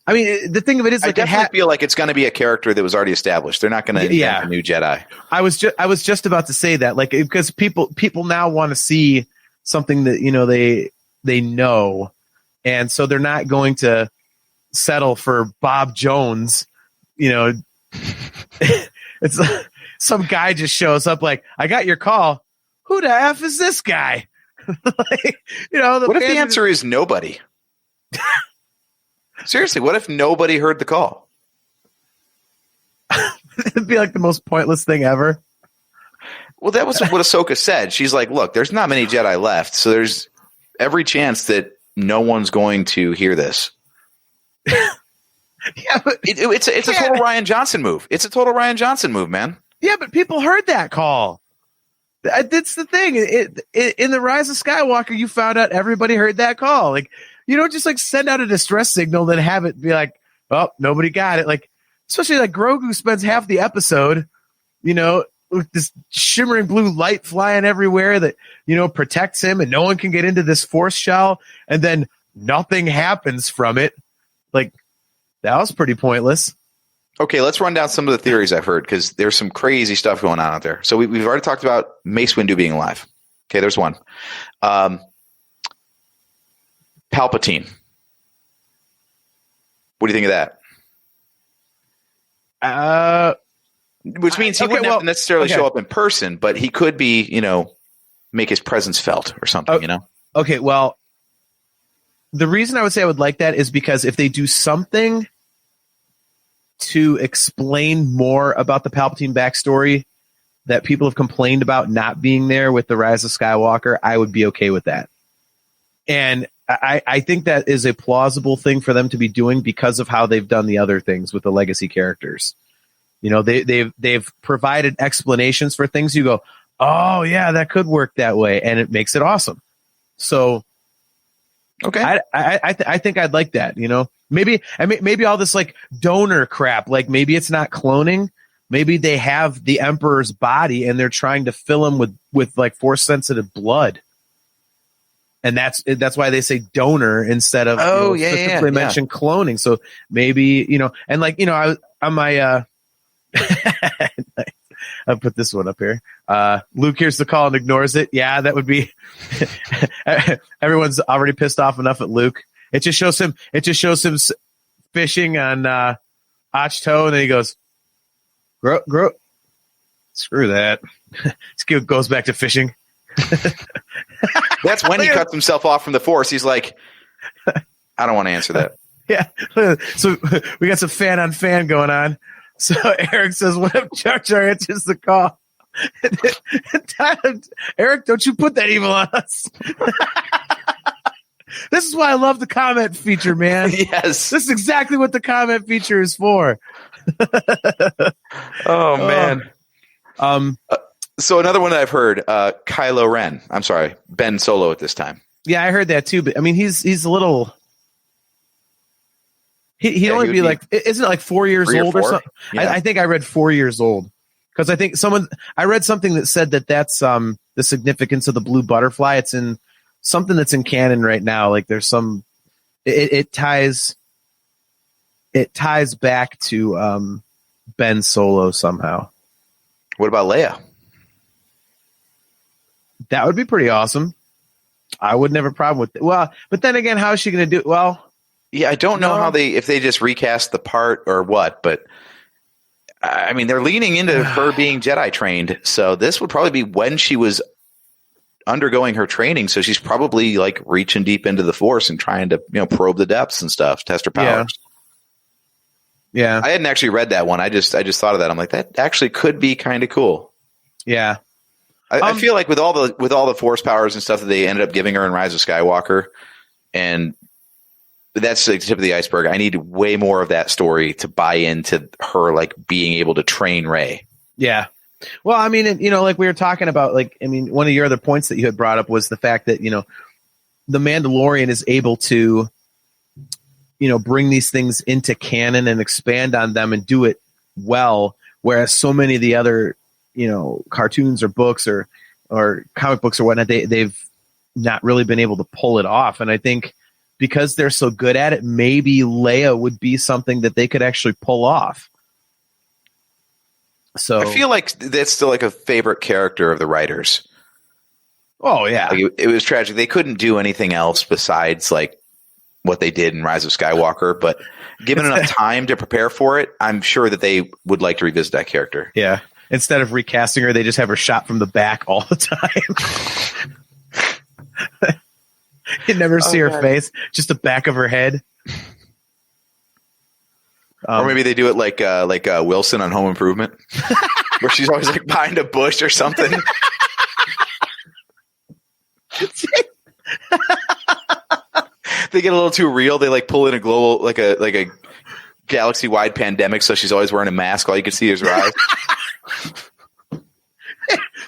I mean, the thing of it is, I definitely feel like it's going to be a character that was already established. They're not going to invent a new Jedi. I was just about to say that, like, because people now want to see something that they know, and so they're not going to settle for Bob Jones. It's some guy just shows up like, I got your call. Who the F is this guy? What if the answer is nobody? Seriously, what if nobody heard the call? It'd be like the most pointless thing ever. Well, that was what Ahsoka said. She's like, look, there's not many Jedi left, so there's every chance that no one's going to hear this. Yeah, but it's a total Ryan Johnson move. It's a total Ryan Johnson move, man. Yeah, but people heard that call. That's the thing. In the Rise of Skywalker, you found out everybody heard that call. Like, you don't just send out a distress signal and have it be like, oh, nobody got it. Like, especially like Grogu spends half the episode, with this shimmering blue light flying everywhere that, protects him and no one can get into this force shell. And then nothing happens from it. Like, that was pretty pointless. Okay, let's run down some of the theories I've heard because there's some crazy stuff going on out there. So we've already talked about Mace Windu being alive. Okay, there's one. Palpatine. What do you think of that? Which means he wouldn't have to necessarily show up in person, but he could be, make his presence felt or something, Okay, well, the reason I would say I would like that is because if they do something to explain more about the Palpatine backstory that people have complained about not being there with the Rise of Skywalker, I would be okay with that. And I think that is a plausible thing for them to be doing because of how they've done the other things with the legacy characters. They've provided explanations for things. You go, oh yeah, that could work that way, and it makes it awesome. So, okay, I think I'd like that. Maybe all this like donor crap, like maybe it's not cloning. Maybe they have the Emperor's body and they're trying to fill him with like force sensitive blood. And that's why they say donor instead of specifically mention cloning. So maybe, and like, I was on my, I'll put this one up here. Luke hears the call and ignores it. Yeah, that would be, everyone's already pissed off enough at Luke. It just shows him fishing on, Achto. And then he goes, grow. Screw that. This goes back to fishing. That's when he cuts himself off from the Force. He's like, I don't want to answer that. Yeah. So we got some fan on fan going on. So Eric says, what if Jar Jar answers the call? Eric, don't you put that evil on us. This is why I love the comment feature, man. Yes. This is exactly what the comment feature is for. Oh, man. So another one that I've heard, Kylo Ren. I'm sorry, Ben Solo at this time. Yeah, I heard that too. But I mean, he's a little. He'd only be like, isn't it like 4 years old or something? Yeah. I think I read 4 years old because I think I read something that said that's the significance of the blue butterfly. It's in something that's in canon right now. Like there's some, it ties back to Ben Solo somehow. What about Leia? That would be pretty awesome. I wouldn't have a problem with it. Well, but then again, how is she going to do it? Well, yeah, I don't know if they just recast the part or what, but I mean, they're leaning into her being Jedi trained. So this would probably be when she was undergoing her training. So she's probably like reaching deep into the Force and trying to, probe the depths and stuff, test her powers. Yeah. I hadn't actually read that one. I just thought of that. I'm like, that actually could be kind of cool. Yeah. I feel like with all the Force powers and stuff that they ended up giving her in Rise of Skywalker, and that's the tip of the iceberg. I need way more of that story to buy into her, like being able to train Rey. Yeah. Well, I mean, like we were talking about, one of your other points that you had brought up was the fact that, the Mandalorian is able to, bring these things into canon and expand on them and do it well. Whereas so many of the other, cartoons or books or comic books or whatnot, they've not really been able to pull it off. And I think because they're so good at it, maybe Leia would be something that they could actually pull off. So I feel like that's still like a favorite character of the writers. Oh yeah. Like it was tragic. They couldn't do anything else besides like what they did in Rise of Skywalker, but given enough time to prepare for it, I'm sure that they would like to revisit that character. Yeah. Instead of recasting her, they just have her shot from the back all the time. You never see her face, just the back of her head. Or maybe they do it like Wilson on Home Improvement, where she's always like behind a bush or something. They get a little too real. They like pull in a global, like a galaxy wide pandemic, so she's always wearing a mask. All you can see is her eyes.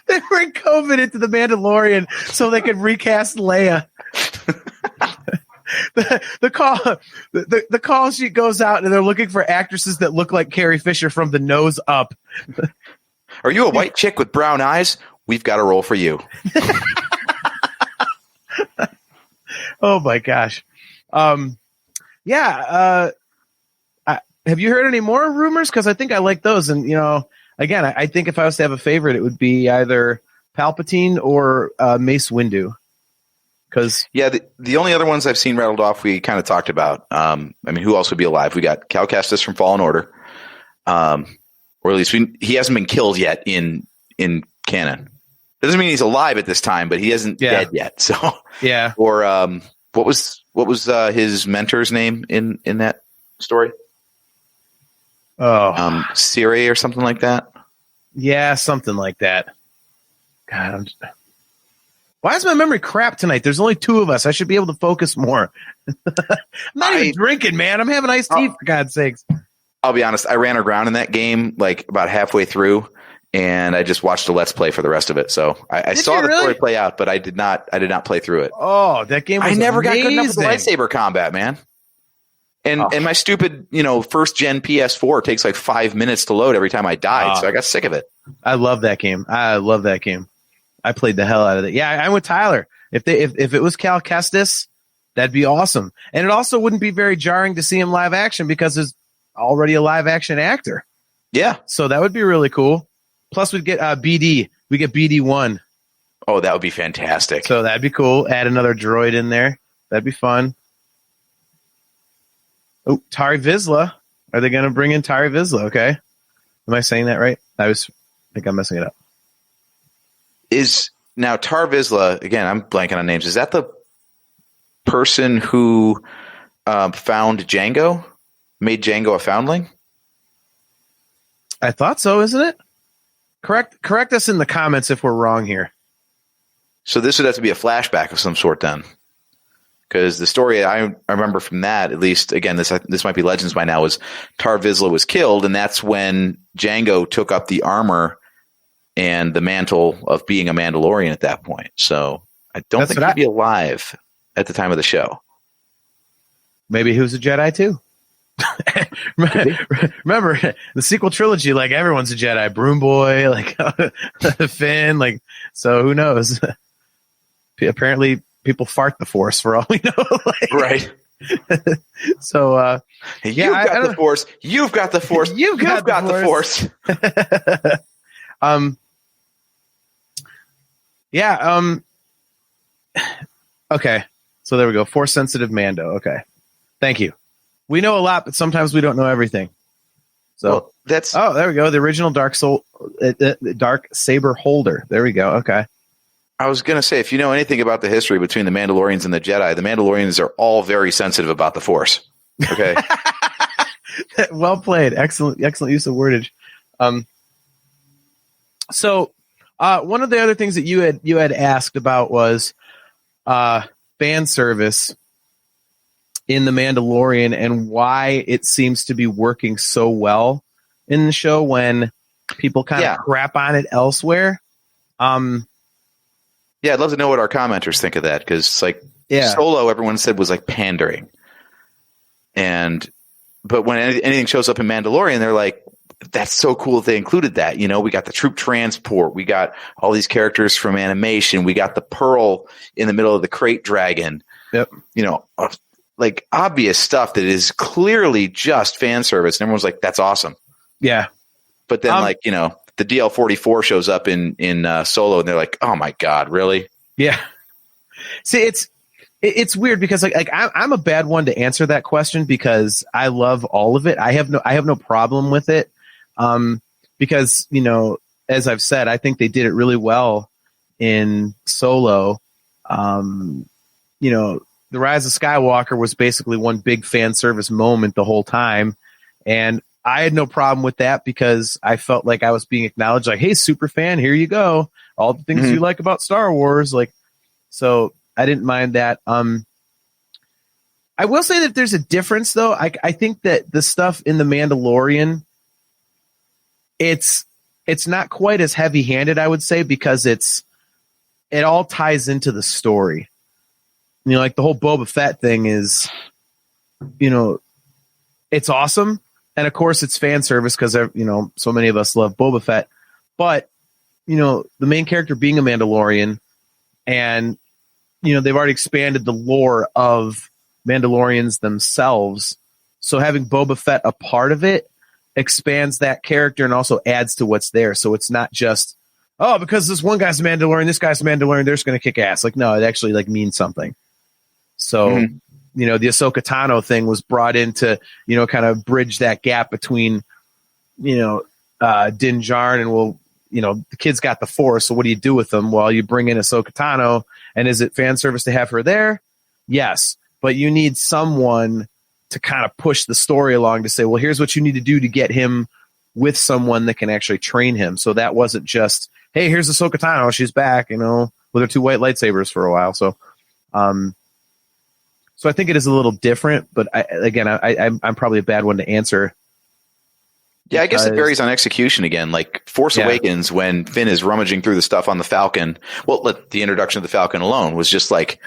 They bring COVID into the Mandalorian so they could recast Leia. The call sheet goes out and they're looking for actresses that look like Carrie Fisher from the nose up. Are you a white chick with brown eyes? We've got a role for you. Oh my gosh. Have you heard any more rumors? Because I think I like those. And, again, I think if I was to have a favorite, it would be either Palpatine or Mace Windu. The only other ones I've seen rattled off, we kind of talked about. Who else would be alive? We got Cal Kestis from Fallen Order, or at least he hasn't been killed yet in canon. That doesn't mean he's alive at this time, but he isn't dead yet. So yeah. Or what was his mentor's name in that story? Siri or something like that. Yeah, something like that. God, why is my memory crap tonight? There's only two of us. I should be able to focus more. I'm not even drinking, man. I'm having iced tea, for God's sakes. I'll be honest. I ran aground in that game like about halfway through, and I just watched a Let's Play for the rest of it. So I saw the story play out, but I did not play through it. Oh, that game was I never amazing. got good enough with the lightsaber combat, man. And my stupid, first gen PS4 takes like 5 minutes to load every time I died, so I got sick of it. I love that game. I played the hell out of it. Yeah, I'm with Tyler. If it was Cal Kestis, that'd be awesome. And it also wouldn't be very jarring to see him live action because there's already a live action actor. Yeah. So that would be really cool. Plus we'd get BD. We get BD1. Oh, that would be fantastic. So that'd be cool. Add another droid in there. That'd be fun. Oh, Tari Vizsla. Are they going to bring in Tari Vizsla? Okay. Am I saying that right? I think I'm messing it up. Is now Tar Vizsla, again, I'm blanking on names. Is that the person who found Django? Made Django a foundling? I thought so, isn't it? Correct us in the comments if we're wrong here. So this would have to be a flashback of some sort then. Because the story I remember from that, at least, again, this might be Legends by now, was Tar Vizsla was killed, and that's when Django took up the armor and the mantle of being a Mandalorian at that point. So I don't think he'd be alive at the time of the show. Maybe he was a Jedi too. Remember the sequel trilogy, like everyone's a Jedi. Broom Boy, like Finn, like, so who knows? Apparently people fart the Force for all we know. Like, right. So you've got the Force. You've got the Force. You've got the Force. Okay. So there we go. Force sensitive Mando. Okay. Thank you. We know a lot, but sometimes we don't know everything. So Well, that's there we go. The original Dark Saber holder. There we go. Okay. I was going to say, if you know anything about the history between the Mandalorians and the Jedi, the Mandalorians are all very sensitive about the Force. Okay. Well played. Excellent use of wordage. So one of the other things that you had asked about was fan service in the Mandalorian and why it seems to be working so well in the show when people kind of crap on it elsewhere. Yeah, I'd love to know what our commenters think of that, because Solo, everyone said was like pandering, but when anything shows up in Mandalorian, they're like, that's so cool that they included that. You know, we got the troop transport, we got all these characters from animation, we got the pearl in the middle of the crate dragon. Yep. You know, like obvious stuff that is clearly just fan service, and everyone's like, that's awesome. Yeah. But then the DL-44 shows up in Solo, and they're like, "Oh my god, really?" Yeah. See, it's weird because I'm a bad one to answer that question because I love all of it. I have no problem with it, because as I've said, I think they did it really well in Solo. The Rise of Skywalker was basically one big fan service moment the whole time, and I had no problem with that because I felt like I was being acknowledged, like, hey, super fan, here you go. All the things you like about Star Wars. So I didn't mind that. I will say that there's a difference though. I think that the stuff in the Mandalorian, it's not quite as heavy handed, I would say, because it all ties into the story. Like the whole Boba Fett thing is, it's awesome. And of course, it's fan service because so many of us love Boba Fett. But the main character being a Mandalorian, and they've already expanded the lore of Mandalorians themselves. So having Boba Fett a part of it expands that character and also adds to what's there. So it's not just because this one guy's a Mandalorian, this guy's a Mandalorian, they're just going to kick ass. No, it actually means something. So. The Ahsoka Tano thing was brought in to, kind of bridge that gap between, Din Djarin and the kid's got the Force. So what do you do with them? Well, you bring in Ahsoka Tano, and is it fan service to have her there? Yes. But you need someone to kind of push the story along to say, well, here's what you need to do to get him with someone that can actually train him. So that wasn't just, hey, here's Ahsoka Tano. She's back, with her 2 white lightsabers for a while. So, So I think it is a little different, but I'm probably a bad one to answer. Yeah, I guess it varies on execution again. Like Force Awakens, when Finn is rummaging through the stuff on the Falcon, the introduction of the Falcon alone was just like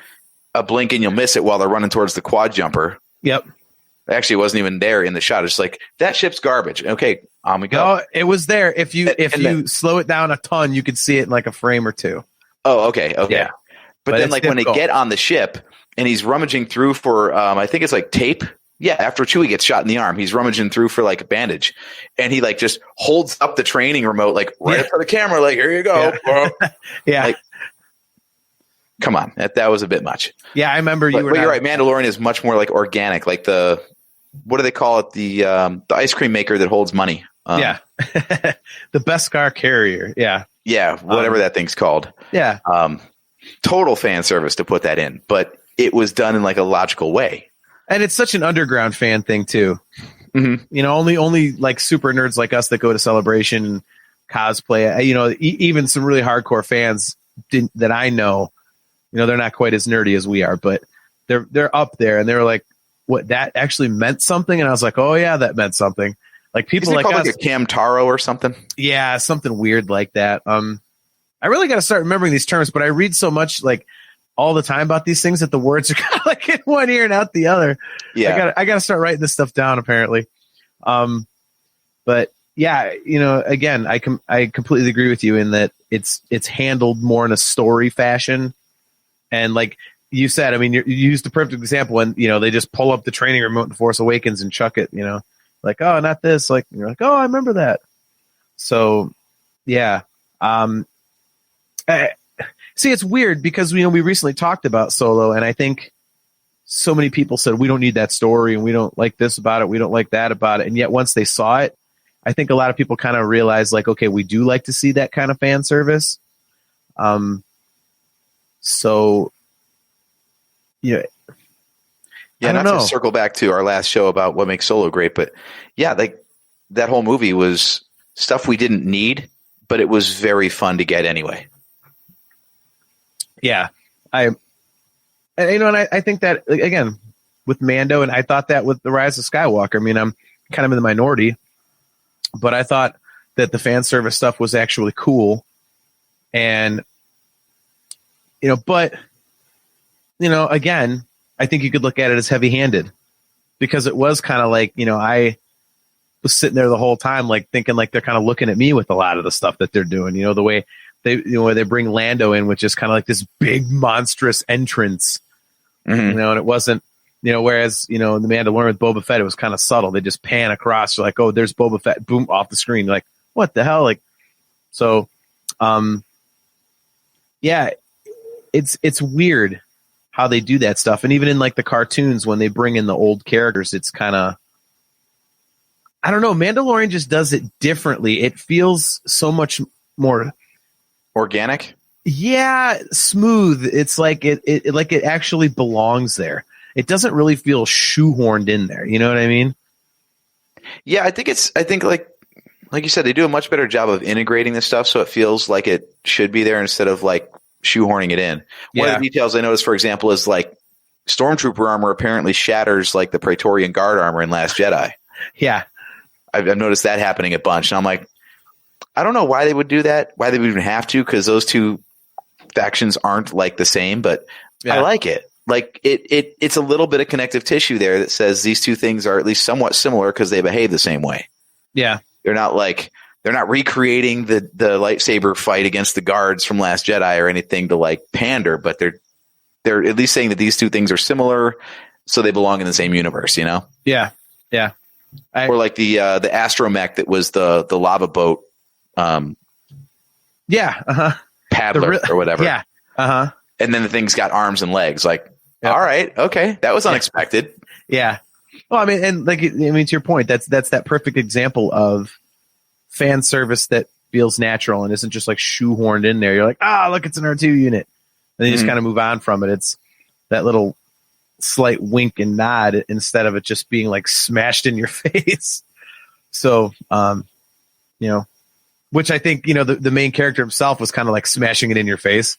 a blink and you'll miss it while they're running towards the quad jumper. Yep. Actually, it wasn't even there in the shot. It's like, that ship's garbage. Okay, on we go. No, it was there. If you slow it down a ton, you could see it in like a frame or two. Oh, okay. Yeah. But then when they get on the ship, and he's rummaging through for, I think it's like tape. Yeah, after Chewie gets shot in the arm, he's rummaging through for like a bandage. And he just holds up the training remote, right up for the camera, here you go. Yeah. Come on. That was a bit much. Yeah, I remember But you're right. Mandalorian is much more organic. Like what do they call it? The ice cream maker that holds money. The Beskar carrier. Yeah. Yeah, whatever that thing's called. Yeah. Total fan service to put that in. But it was done in a logical way. And it's such an underground fan thing too. Mm-hmm. Only super nerds like us that go to Celebration and cosplay, even some really hardcore fans that I know, they're not quite as nerdy as we are, but they're up there and they're like, what, that actually meant something? And I was like, oh yeah, that meant something. People like us, like a Cam Taro or something. Yeah. Something weird like that. I really got to start remembering these terms, but I read so much all the time about these things that the words are kind of in one ear and out the other. Yeah. I got to start writing this stuff down apparently. But yeah, again, I completely agree with you in that it's handled more in a story fashion. And like you said, I mean, you used the perfect example when, they just pull up the training remote in Force Awakens and chuck it, like, oh, not this. You're like, oh, I remember that. So yeah. See, it's weird because we recently talked about Solo, and I think so many people said we don't need that story, and we don't like this about it, we don't like that about it, and yet once they saw it, I think a lot of people kind of realized, like, okay, we do like to see that kind of fan service. So, yeah, I don't know. To circle back to our last show about what makes Solo great, but yeah, like that whole movie was stuff we didn't need, but it was very fun to get anyway. Yeah, I think that again with Mando, and I thought that with The Rise of Skywalker. I mean, I'm kind of in the minority, but I thought that the fan service stuff was actually cool, and but again, I think you could look at it as heavy-handed because it was kind of like I was sitting there the whole time, like thinking like they're kind of looking at me with a lot of the stuff that they're doing. The way they bring Lando in, which is kind of like this big monstrous entrance, and it wasn't, whereas, the Mandalorian with Boba Fett, it was kind of subtle. They just pan across. You're like, oh, there's Boba Fett, boom, off the screen. You're like, what the hell? Like, so, yeah, it's weird how they do that stuff. And even in like the cartoons, when they bring in the old characters, it's kind of, I don't know. Mandalorian just does it differently. It feels so much more organic. Yeah, smooth. It's like it actually belongs there. It doesn't really feel shoehorned in there. You know what I mean? Yeah, I think like you said, they do a much better job of integrating this stuff so it feels like it should be there instead of like shoehorning it in. One of the details I noticed, for example, is like Stormtrooper armor apparently shatters like the Praetorian Guard armor in Last Jedi. Yeah. I've noticed that happening a bunch. And I'm like, I don't know why they would do that, why they would even have to, because those two factions aren't like the same, but I like it. Like it's a little bit of connective tissue there that says these two things are at least somewhat similar because they behave the same way. Yeah. They're not recreating the lightsaber fight against the guards from Last Jedi or anything to like pander, but they're at least saying that these two things are similar, so they belong in the same universe, Yeah. Yeah. Or like the astromech that was the lava boat. Paddler or whatever. Yeah. And then the thing's got arms and legs. Like, all right, okay, that was unexpected. Yeah. Well, I mean, and like, to your point, that's that perfect example of fan service that feels natural and isn't just like shoehorned in there. You're like, look, it's an R2 unit. And then you just kind of move on from it. It's that little slight wink and nod instead of it just being like smashed in your face. So, which I think, the main character himself was kind of like smashing it in your face.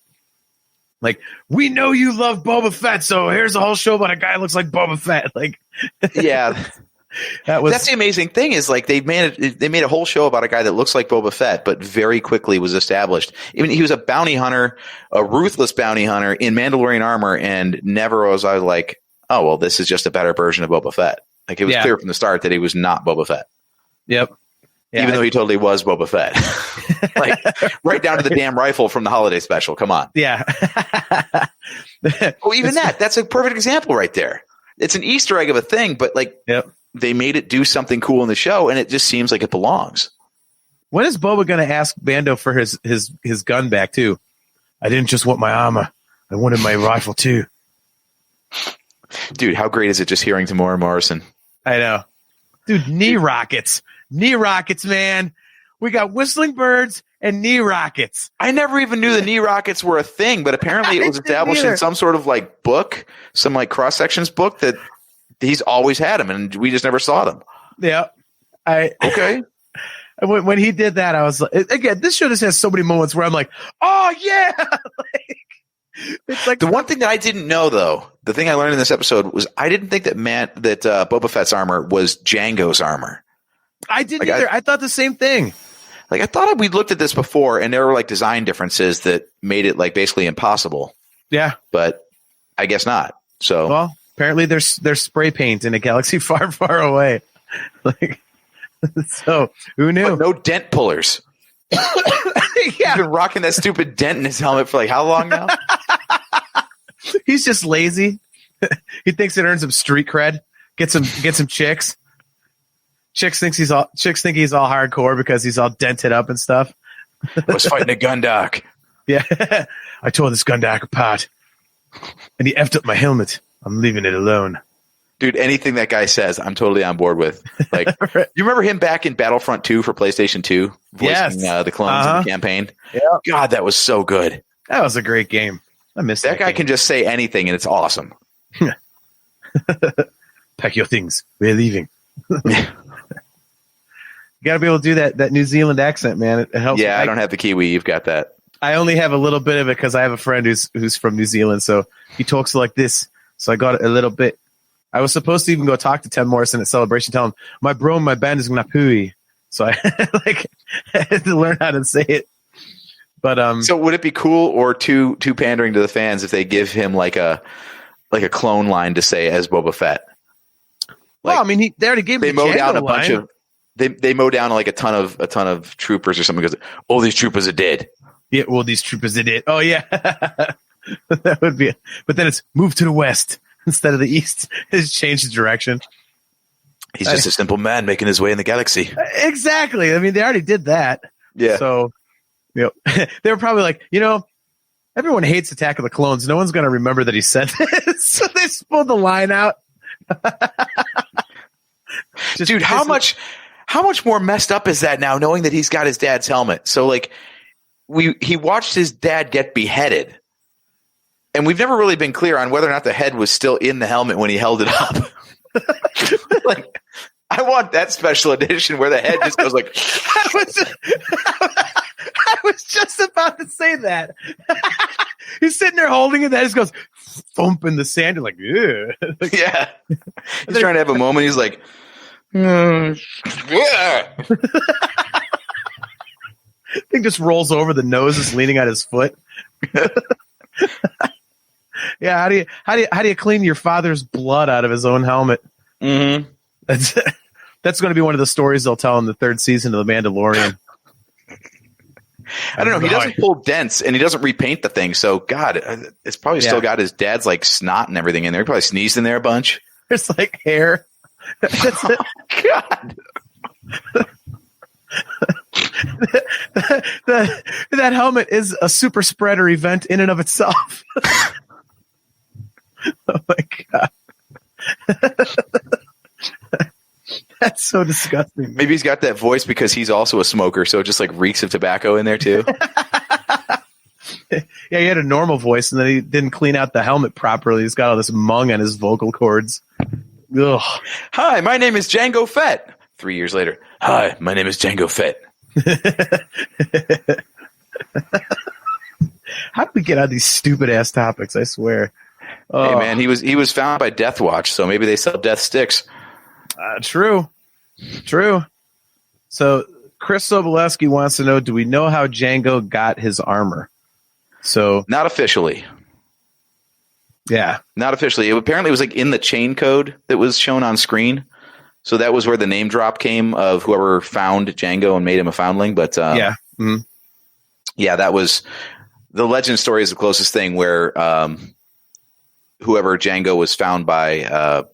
Like, we know you love Boba Fett, so here's a whole show about a guy who looks like Boba Fett. Like, yeah, that's the amazing thing is like they made a whole show about a guy that looks like Boba Fett, but very quickly was established. Even he was a bounty hunter, a ruthless bounty hunter in Mandalorian armor, and never was I like, oh well, this is just a better version of Boba Fett. Like it was clear from the start that he was not Boba Fett. Yep. Yeah, even though he totally was Boba Fett. Like, right down to the damn rifle from the holiday special. Come on. Yeah. Well, even that's a perfect example right there. It's an Easter egg of a thing, but like they made it do something cool in the show, and it just seems like it belongs. When is Boba going to ask Mando for his gun back, too? I didn't just want my armor. I wanted my rifle, too. Dude, how great is it just hearing Tamora Morrison? I know. Dude, knee rockets. Knee rockets, man. We got whistling birds and knee rockets. I never even knew the knee rockets were a thing, but apparently it was established in some sort of like book, some like cross sections book that he's always had them, and we just never saw them. Yeah. Okay. When he did that, I was like, again, this show just has so many moments where I'm like, oh yeah. It's like the one thing that I didn't know, though, the thing I learned in this episode was I didn't think that Boba Fett's armor was Django's armor. I didn't either. I thought the same thing. Like I thought we'd looked at this before, and there were like design differences that made it like basically impossible. Yeah, but I guess not. So well, apparently there's spray paint in a galaxy far, far away. Like, so who knew? But no dent pullers. Yeah, he's been rocking that stupid dent in his helmet for like how long now? He's just lazy. He thinks it earns him street cred. Get some chicks. Chicks think he's all hardcore because he's all dented up and stuff. I was fighting a gundock. Yeah. I tore this gun back apart, and he effed up my helmet. I'm leaving it alone. Dude, anything that guy says, I'm totally on board with. Like, Right. you remember him back in Battlefront 2 for PlayStation 2? Voicing the clones in the campaign? Yeah. God, that was so good. That was a great game. I missed That guy game. can just say anything, and it's awesome. Pack your things. We're leaving. You got to be able to do that New Zealand accent, man. It helps. Yeah, I don't have the Kiwi. You've got that. I only have a little bit of it because I have a friend who's from New Zealand, so he talks like this. So I got a little bit. I was supposed to even go talk to Tim Morrison at Celebration, tell him my bro and my band is Ngapui. So I I had to learn how to say it. But So would it be cool or too pandering to the fans if they give him like a clone line to say as Boba Fett? well, I mean, they already gave me They the mow Django down a bunch line. of they mow down like a ton of troopers or something because all these troopers are dead. Yeah, well, these troopers did it. Oh yeah, that would be. But then it's move to the west instead of the east. It's changed the direction. He's just a simple man making his way in the galaxy. Exactly. I mean, they already did that. Yeah. So, they were probably like, everyone hates Attack of the Clones. No one's going to remember that he said this. So they pulled the line out. Dude, how much more messed up is that now, knowing that he's got his dad's helmet? So like, he watched his dad get beheaded, and we've never really been clear on whether or not the head was still in the helmet when he held it up. Like, I want that special edition where the head just goes like. I was just about to say that. He's sitting there holding it, that just goes thump in the sand. You're like, ew. Yeah. He's trying to have a moment. He's like, yeah. Thing just rolls over. The nose is leaning on his foot. Yeah, how do you clean your father's blood out of his own helmet? Mm-hmm. That's going to be one of the stories they'll tell in the third season of The Mandalorian. I don't know. He doesn't pull dents and he doesn't repaint the thing. So God, it's probably still got his dad's like snot and everything in there. He probably sneezed in there a bunch. There's like hair. Oh, God. That helmet is a super spreader event in and of itself. Oh my God. That's so disgusting. Maybe he's got that voice because he's also a smoker, so it just like reeks of tobacco in there too. Yeah, he had a normal voice, and then he didn't clean out the helmet properly. He's got all this mung on his vocal cords. Ugh. Hi, my name is Django Fett. 3 years later. Hi, my name is Django Fett. How do we get on these stupid ass topics? I swear. Hey man, he was found by Death Watch, so maybe they sell death sticks. True. So Chris Sobolewski wants to know: do we know how Django got his armor? So Not officially. Yeah. Not officially. Apparently it was like in the chain code that was shown on screen. So that was where the name drop came of whoever found Django and made him a foundling. But yeah. Mm-hmm. Yeah, that was the legend story is the closest thing where whoever Django was found by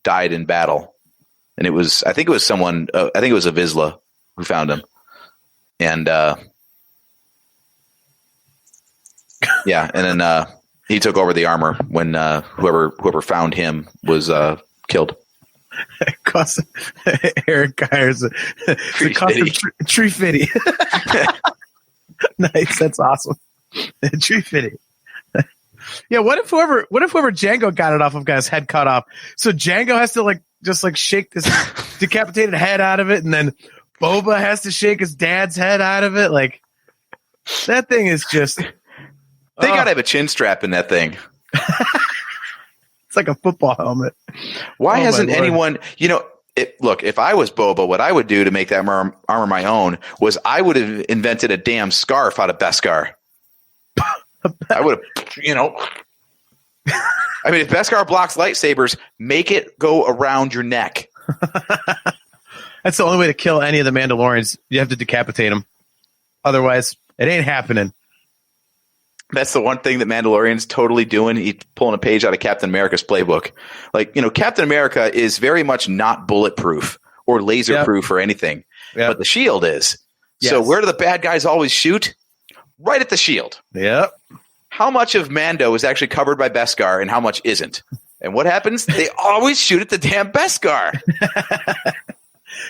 died in battle. And I think it was someone, I think it was a Vizsla who found him. And yeah, and then he took over the armor when whoever found him was killed. Eric Geyer's tree fitty. Nice, that's awesome. Tree fitty. Yeah, what if whoever Django got it off of got his head cut off? So Django has to just shake this decapitated head out of it, and then Boba has to shake his dad's head out of it. Like, that thing is just. They gotta have a chin strap in that thing. It's like a football helmet. Why hasn't anyone? Look, if I was Boba, what I would do to make that armor my own was I would have invented a damn scarf out of Beskar. I would have, I mean, if Beskar blocks lightsabers, make it go around your neck. That's the only way to kill any of the Mandalorians. You have to decapitate them. Otherwise, it ain't happening. That's the one thing that Mandalorian's totally doing. He's pulling a page out of Captain America's playbook. Captain America is very much not bulletproof or laser proof or anything, but the shield is. Yes. So where do the bad guys always shoot? right at the shield. Yep. How much of Mando is actually covered by Beskar and how much isn't? And what happens? They always shoot at the damn Beskar.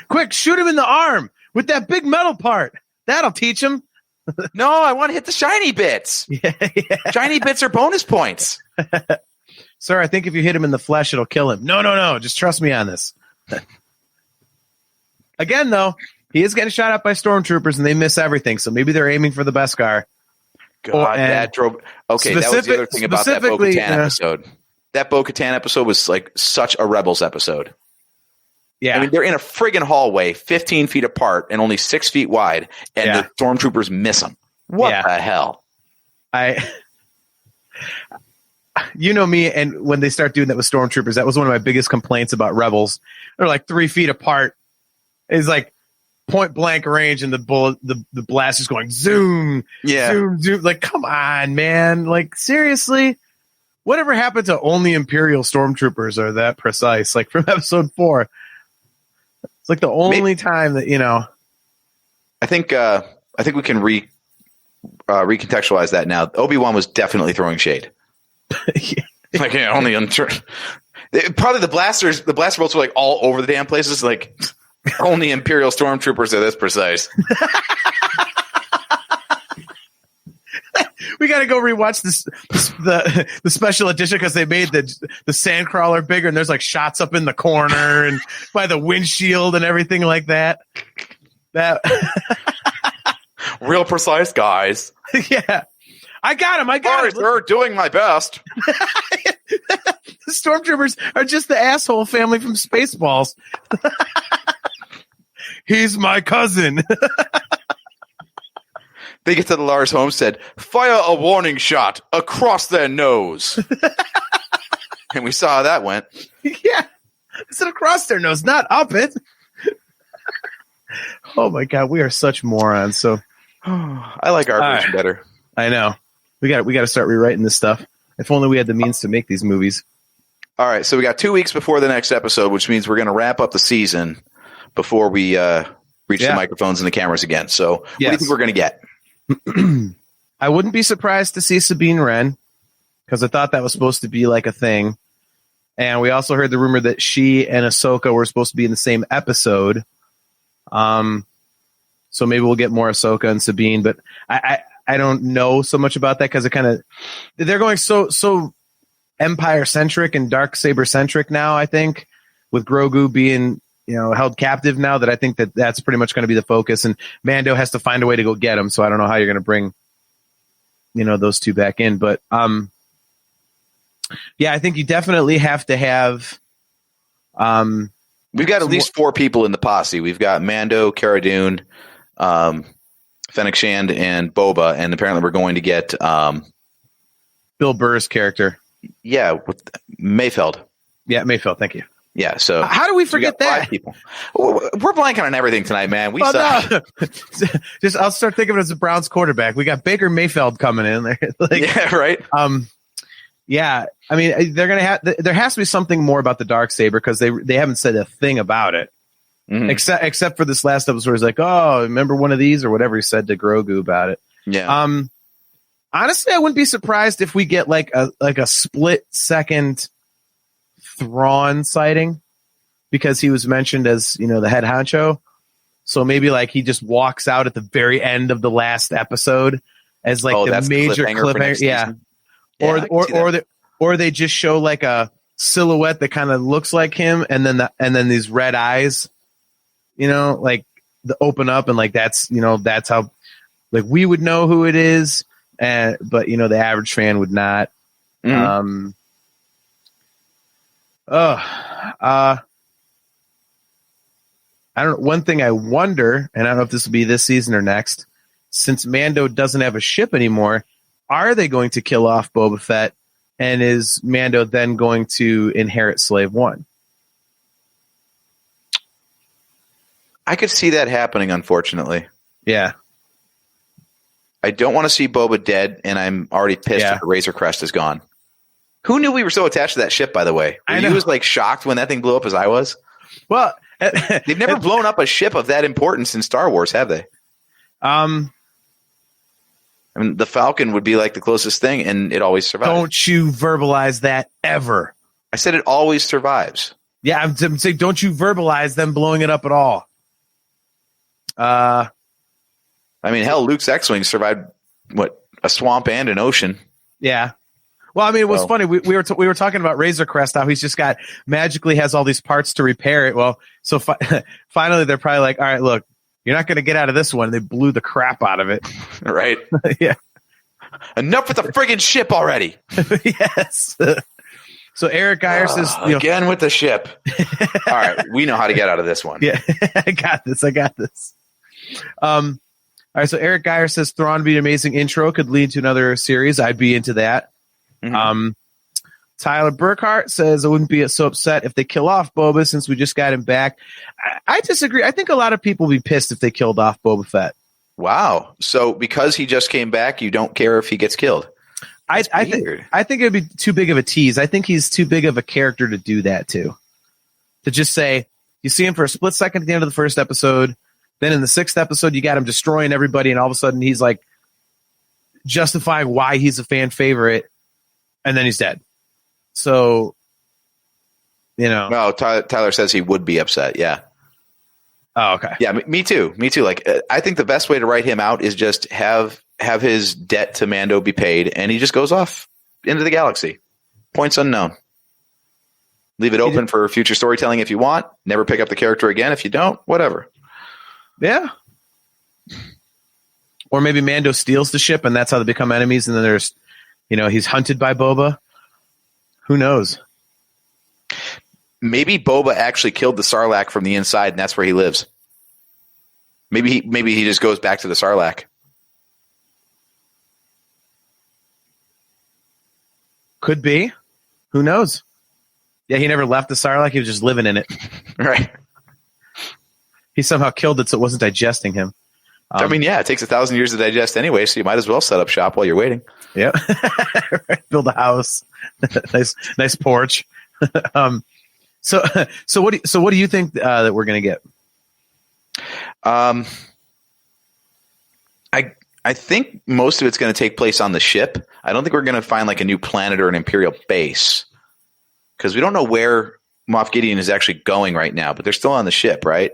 Quick, shoot him in the arm with that big metal part. That'll teach him. No, I want to hit the shiny bits. Yeah. Shiny bits are bonus points. Sir, I think if you hit him in the flesh, it'll kill him. No. Just trust me on this. Again, though, he is getting shot at by stormtroopers, and they miss everything. So maybe they're aiming for the Beskar. God, that drove. Okay, that was the other thing about that Bo-Katan episode. That Bo-Katan episode was like such a Rebels episode. Yeah. I mean, they're in a friggin' hallway, 15 feet apart and only 6 feet wide, and the stormtroopers miss them. What the hell? You know me, and when they start doing that with stormtroopers, that was one of my biggest complaints about Rebels. They're like 3 feet apart. It's like point blank range, and the bullet, the blast is going zoom, zoom. Like, come on, man! Like, seriously, whatever happened to only Imperial stormtroopers are that precise? Like from Episode 4, it's like the only time that I think we can recontextualize that now. Obi-Wan was definitely throwing shade. Like, only probably the blaster bolts were like all over the damn places. Like, only Imperial stormtroopers are this precise. We got to go rewatch the special edition because they made the sandcrawler bigger, and there's like shots up in the corner and by the windshield and everything like that. That real precise, guys. Yeah. I got him. Sorry, sir, doing my best. The stormtroopers are just the asshole family from Spaceballs. He's my cousin. They get to the Lars homestead. Fire a warning shot across their nose. And we saw how that went. Yeah. It's across their nose, not up it. Oh, my God. We are such morons. So I like our version better. I know. We got to start rewriting this stuff. If only we had the means to make these movies. All right, so we got 2 weeks before the next episode, which means we're going to wrap up the season before we reach the microphones and the cameras again. So what do you think we're going to get? I wouldn't be surprised to see Sabine Wren, because I thought that was supposed to be like a thing. And we also heard the rumor that she and Ahsoka were supposed to be in the same episode. So maybe we'll get more Ahsoka and Sabine, but I don't know so much about that because they're going so Empire centric and Darksaber centric now. I think with Grogu being held captive now, that I think that's pretty much going to be the focus, and Mando has to find a way to go get him. So I don't know how you're going to bring those two back in, but yeah, I think you definitely have to have. We've got at least 4 people in the posse. We've got Mando, Cara Dune, Fennec Shand, and Boba, and apparently we're going to get Bill Burr's character. Yeah, with Mayfeld. Yeah, Mayfeld. Thank you. Yeah. So how do we forget that? 5 people. We're blanking on everything tonight, man. We suck. No. Just I'll start thinking of it as a Browns quarterback. We got Baker Mayfeld coming in there. Yeah, right. Yeah. I mean, they're gonna have. There has to be something more about the Darksaber because they haven't said a thing about it. Mm-hmm. Except for this last episode where he's like, oh, remember one of these or whatever he said to Grogu about it. Yeah. Honestly, I wouldn't be surprised if we get like a split second Thrawn sighting because he was mentioned as, the head honcho. So maybe like he just walks out at the very end of the last episode as like the major cliffhanger. Yeah. Or they just show like a silhouette that kind of looks like him and then these red eyes, like the open up and like that's how like we would know who it is. But the average fan would not. Mm-hmm. I don't know. One thing I wonder, and I don't know if this will be this season or next, since Mando doesn't have a ship anymore, are they going to kill off Boba Fett? And is Mando then going to inherit Slave One? I could see that happening, unfortunately. Yeah. I don't want to see Boba dead, and I'm already pissed that the Razor Crest is gone. Who knew we were so attached to that ship, by the way? Were you as shocked when that thing blew up as I was? Well, they've never blown up a ship of that importance in Star Wars, have they? I I mean, the Falcon would be like the closest thing, and it always survives. Don't you verbalize that ever. I said it always survives. Yeah, I'm saying don't you verbalize them blowing it up at all. I mean, hell, Luke's X-Wing survived, a swamp and an ocean. Yeah. Well, I mean, it was funny. We were talking about Razor Crest. How he's just magically has all these parts to repair it. Well, so finally they're probably like, all right, look, you're not going to get out of this one. They blew the crap out of it. Right. Yeah. Enough with the friggin' ship already. Yes. So Eric Geyer says, again with the ship. All right. We know how to get out of this one. Yeah. I got this. All right. So Eric Geyer says Thrawn would be an amazing intro, could lead to another series. I'd be into that. Mm-hmm. Tyler Burkhart says I wouldn't be so upset if they kill off Boba since we just got him back. I disagree. I think a lot of people would be pissed if they killed off Boba Fett. Wow. So because he just came back, you don't care if he gets killed? I think it would be too big of a tease. I think he's too big of a character to do that to just say you see him for a split second at the end of the first episode. Then in the 6th episode, you got him destroying everybody. And all of a sudden he's like justifying why he's a fan favorite. And then he's dead. So, Well, Tyler says he would be upset. Yeah. Oh, okay. Yeah, me too. Like, I think the best way to write him out is just have his debt to Mando be paid, and he just goes off into the galaxy. Points unknown. Leave it open for future storytelling if you want. Never pick up the character again if you don't. Whatever. Yeah. Or maybe Mando steals the ship, and that's how they become enemies, and then there's, he's hunted by Boba. Who knows? Maybe Boba actually killed the Sarlacc from the inside, and that's where he lives. Maybe he just goes back to the Sarlacc. Could be. Who knows? Yeah, he never left the Sarlacc. He was just living in it. Right. He somehow killed it so it wasn't digesting him. It takes 1,000 years to digest anyway, so you might as well set up shop while you're waiting. Yeah. Build a house. nice porch. So what do you think that we're going to get? I think most of it's going to take place on the ship. I don't think we're going to find like a new planet or an Imperial base because we don't know where Moff Gideon is actually going right now, but they're still on the ship, right?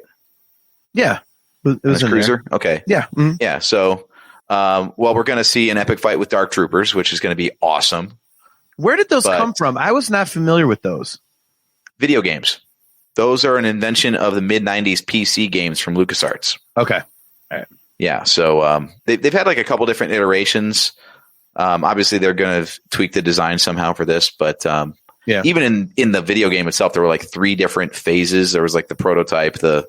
Yeah. It was cruiser. There. Okay. Yeah. Mm-hmm. Yeah. So, we're going to see an epic fight with Dark Troopers, which is going to be awesome. Where did those come from? I was not familiar with those. Video games. Those are an invention of the mid-90s PC games from LucasArts. Okay. All right. Yeah. So they've had like a couple different iterations. Obviously, they're going to tweak the design somehow for this, but even in the video game itself, there were like 3 different phases. There was like the prototype, the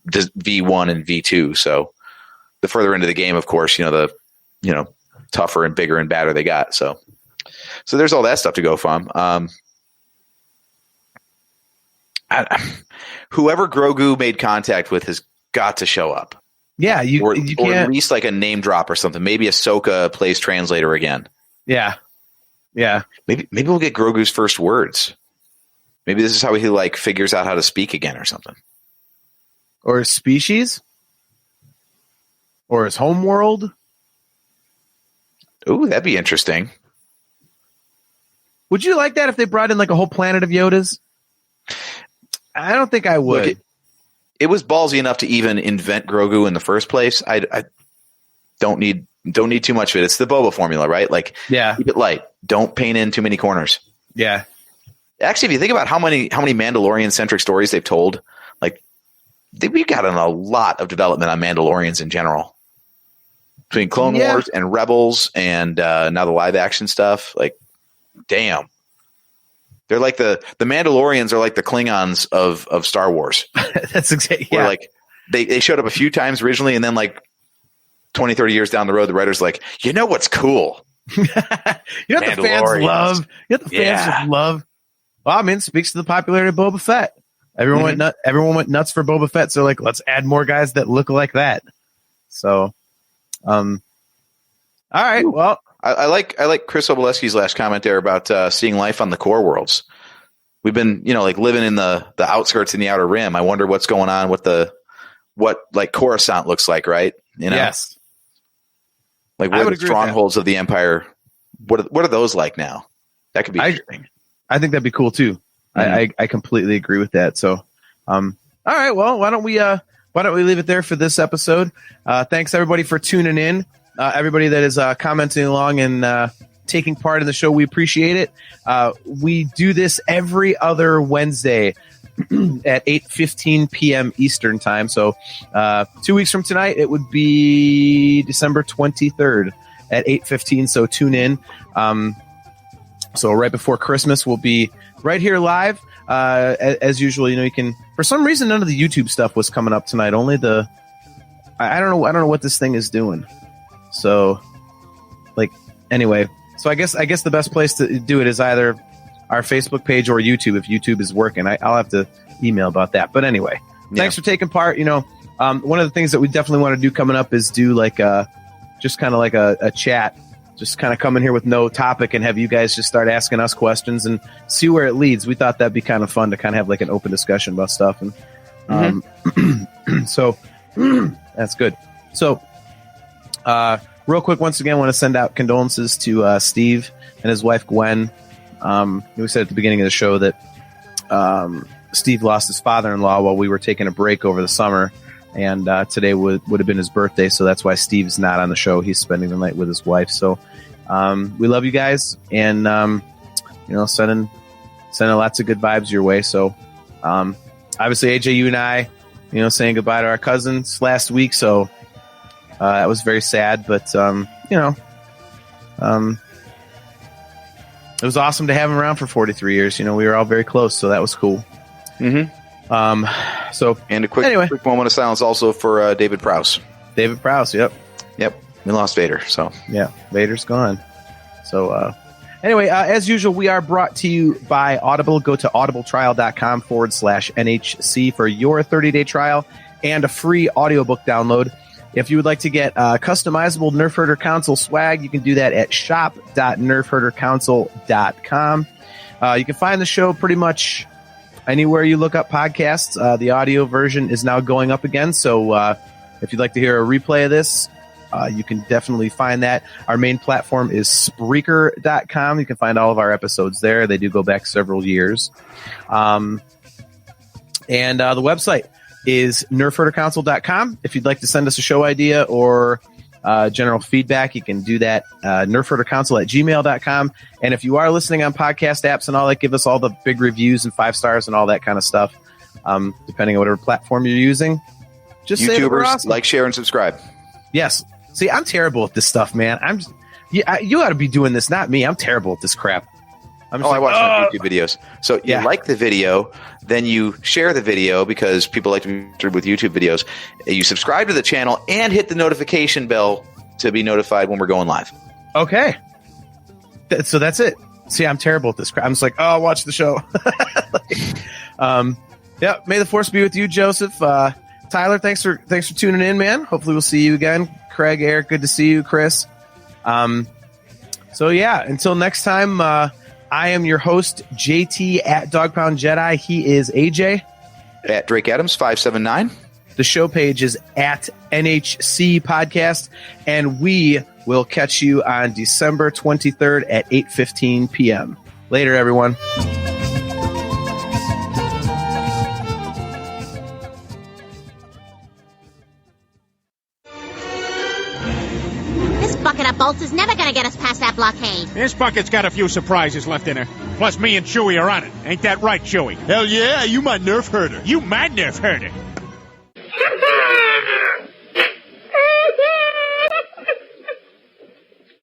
V1 and V2. So the further into the game, of course, the tougher and bigger and badder they got. So there's all that stuff to go from. Whoever Grogu made contact with has got to show up. Yeah, or at least like a name drop or something. Maybe Ahsoka plays translator again. Yeah. Maybe we'll get Grogu's first words. Maybe this is how he like figures out how to speak again or something. Or his species, or his homeworld. Ooh, that'd be interesting. Would you like that if they brought in like a whole planet of Yodas? I don't think I would. Look, it was ballsy enough to even invent Grogu in the first place. I don't need too much of it. It's the Boba formula, right? Like, keep it light. Don't paint in too many corners. Yeah. Actually, if you think about how many Mandalorian centric stories they've told, like we've gotten a lot of development on Mandalorians in general. Between Clone Wars and Rebels and now the live action stuff, like, damn. They're like the Mandalorians are like the Klingons of Star Wars. That's exactly. Yeah. Where like they showed up a few times originally, and then like 20, 30 years down the road, the writer's like, you know what's cool? You know what the fans love? You know what the fans just love? Well, I mean, it speaks to the popularity of Boba Fett. Everyone went nuts for Boba Fett, so like, let's add more guys that look like that. So, all right. Well, I like Chris Obolewski's last comment there about seeing life on the core worlds. We've been, like living in the outskirts in the outer rim. I wonder what's going on with what like Coruscant looks like, right? Yes. Like, I what would are the agree with that. strongholds of the Empire? What are those like now? That could be interesting. I think that'd be cool too. I completely agree with that. So, all right. Well, why don't we leave it there for this episode? Thanks everybody for tuning in. Everybody that is commenting along and taking part in the show, we appreciate it. We do this every other Wednesday at 8:15 p.m. Eastern time. So 2 weeks from tonight, it would be December 23rd at 8:15. So tune in. So right before Christmas, we'll be right here live. As usual, you can, for some reason, none of the YouTube stuff was coming up tonight. Only I don't know what this thing is doing. So anyway, so I guess the best place to do it is either our Facebook page or YouTube. If YouTube is working, I'll have to email about that. But anyway, thanks for taking part. One of the things that we definitely want to do coming up is do just kind of like a chat. Just kind of come in here with no topic and have you guys just start asking us questions and see where it leads. We thought that'd be kind of fun to kind of have like an open discussion about stuff. And so that's good. So real quick, once again, I want to send out condolences to Steve and his wife, Gwen. We said at the beginning of the show that Steve lost his father-in-law while we were taking a break over the summer. And today would have been his birthday, so that's why Steve's not on the show. He's spending the night with his wife. So we love you guys, and sending lots of good vibes your way. So obviously, AJ, you and I, saying goodbye to our cousins last week. So that was very sad, but it was awesome to have him around for 43 years. We were all very close, so that was cool. Mm-hmm. And a quick moment of silence also for David Prowse. David Prowse, yep. We lost Vader, so yeah, Vader's gone. So anyway, as usual, we are brought to you by Audible. Go to audibletrial.com/NHC for your 30-day trial and a free audiobook download. If you would like to get customizable Nerf Herder console swag, you can do that at shop.nerfherderconsole.com. You can find the show pretty much anywhere you look up podcasts. The audio version is now going up again, so if you'd like to hear a replay of this, you can definitely find that. Our main platform is Spreaker.com. You can find all of our episodes there. They do go back several years. And the website is nerfherderconsole.com. If you'd like to send us a show idea or general feedback, you can do that, nerfherderconsole@gmail.com. And if you are listening on podcast apps and all that, give us all the big reviews and 5 stars and all that kind of stuff, depending on whatever platform you're using. Just say that we're awesome. Like, share, and subscribe. Yes. See, I'm terrible at this stuff, man. You ought to be doing this, not me. I'm terrible at this crap. I watch my YouTube videos. So you like the video, then you share the video because people like to be served with YouTube videos. You subscribe to the channel and hit the notification bell to be notified when we're going live. Okay. So that's it. See, I'm terrible at this crap. I'm just like, I'll watch the show. May the force be with you, Joseph. Tyler, thanks for tuning in, man. Hopefully we'll see you again. Craig, Eric, good to see you. Chris. Until next time, I am your host, JT at Dog Pound Jedi. He is AJ. At Drake Adams 579. The show page is at NHC Podcast. And we will catch you on December 23rd at 8:15 p.m. Later, everyone. Bucket of bolts is never gonna get us past that blockade. This bucket's got a few surprises left in her. Plus, me and Chewie are on it. Ain't that right, Chewie? Hell yeah, you my Nerf herder. You my Nerf herder.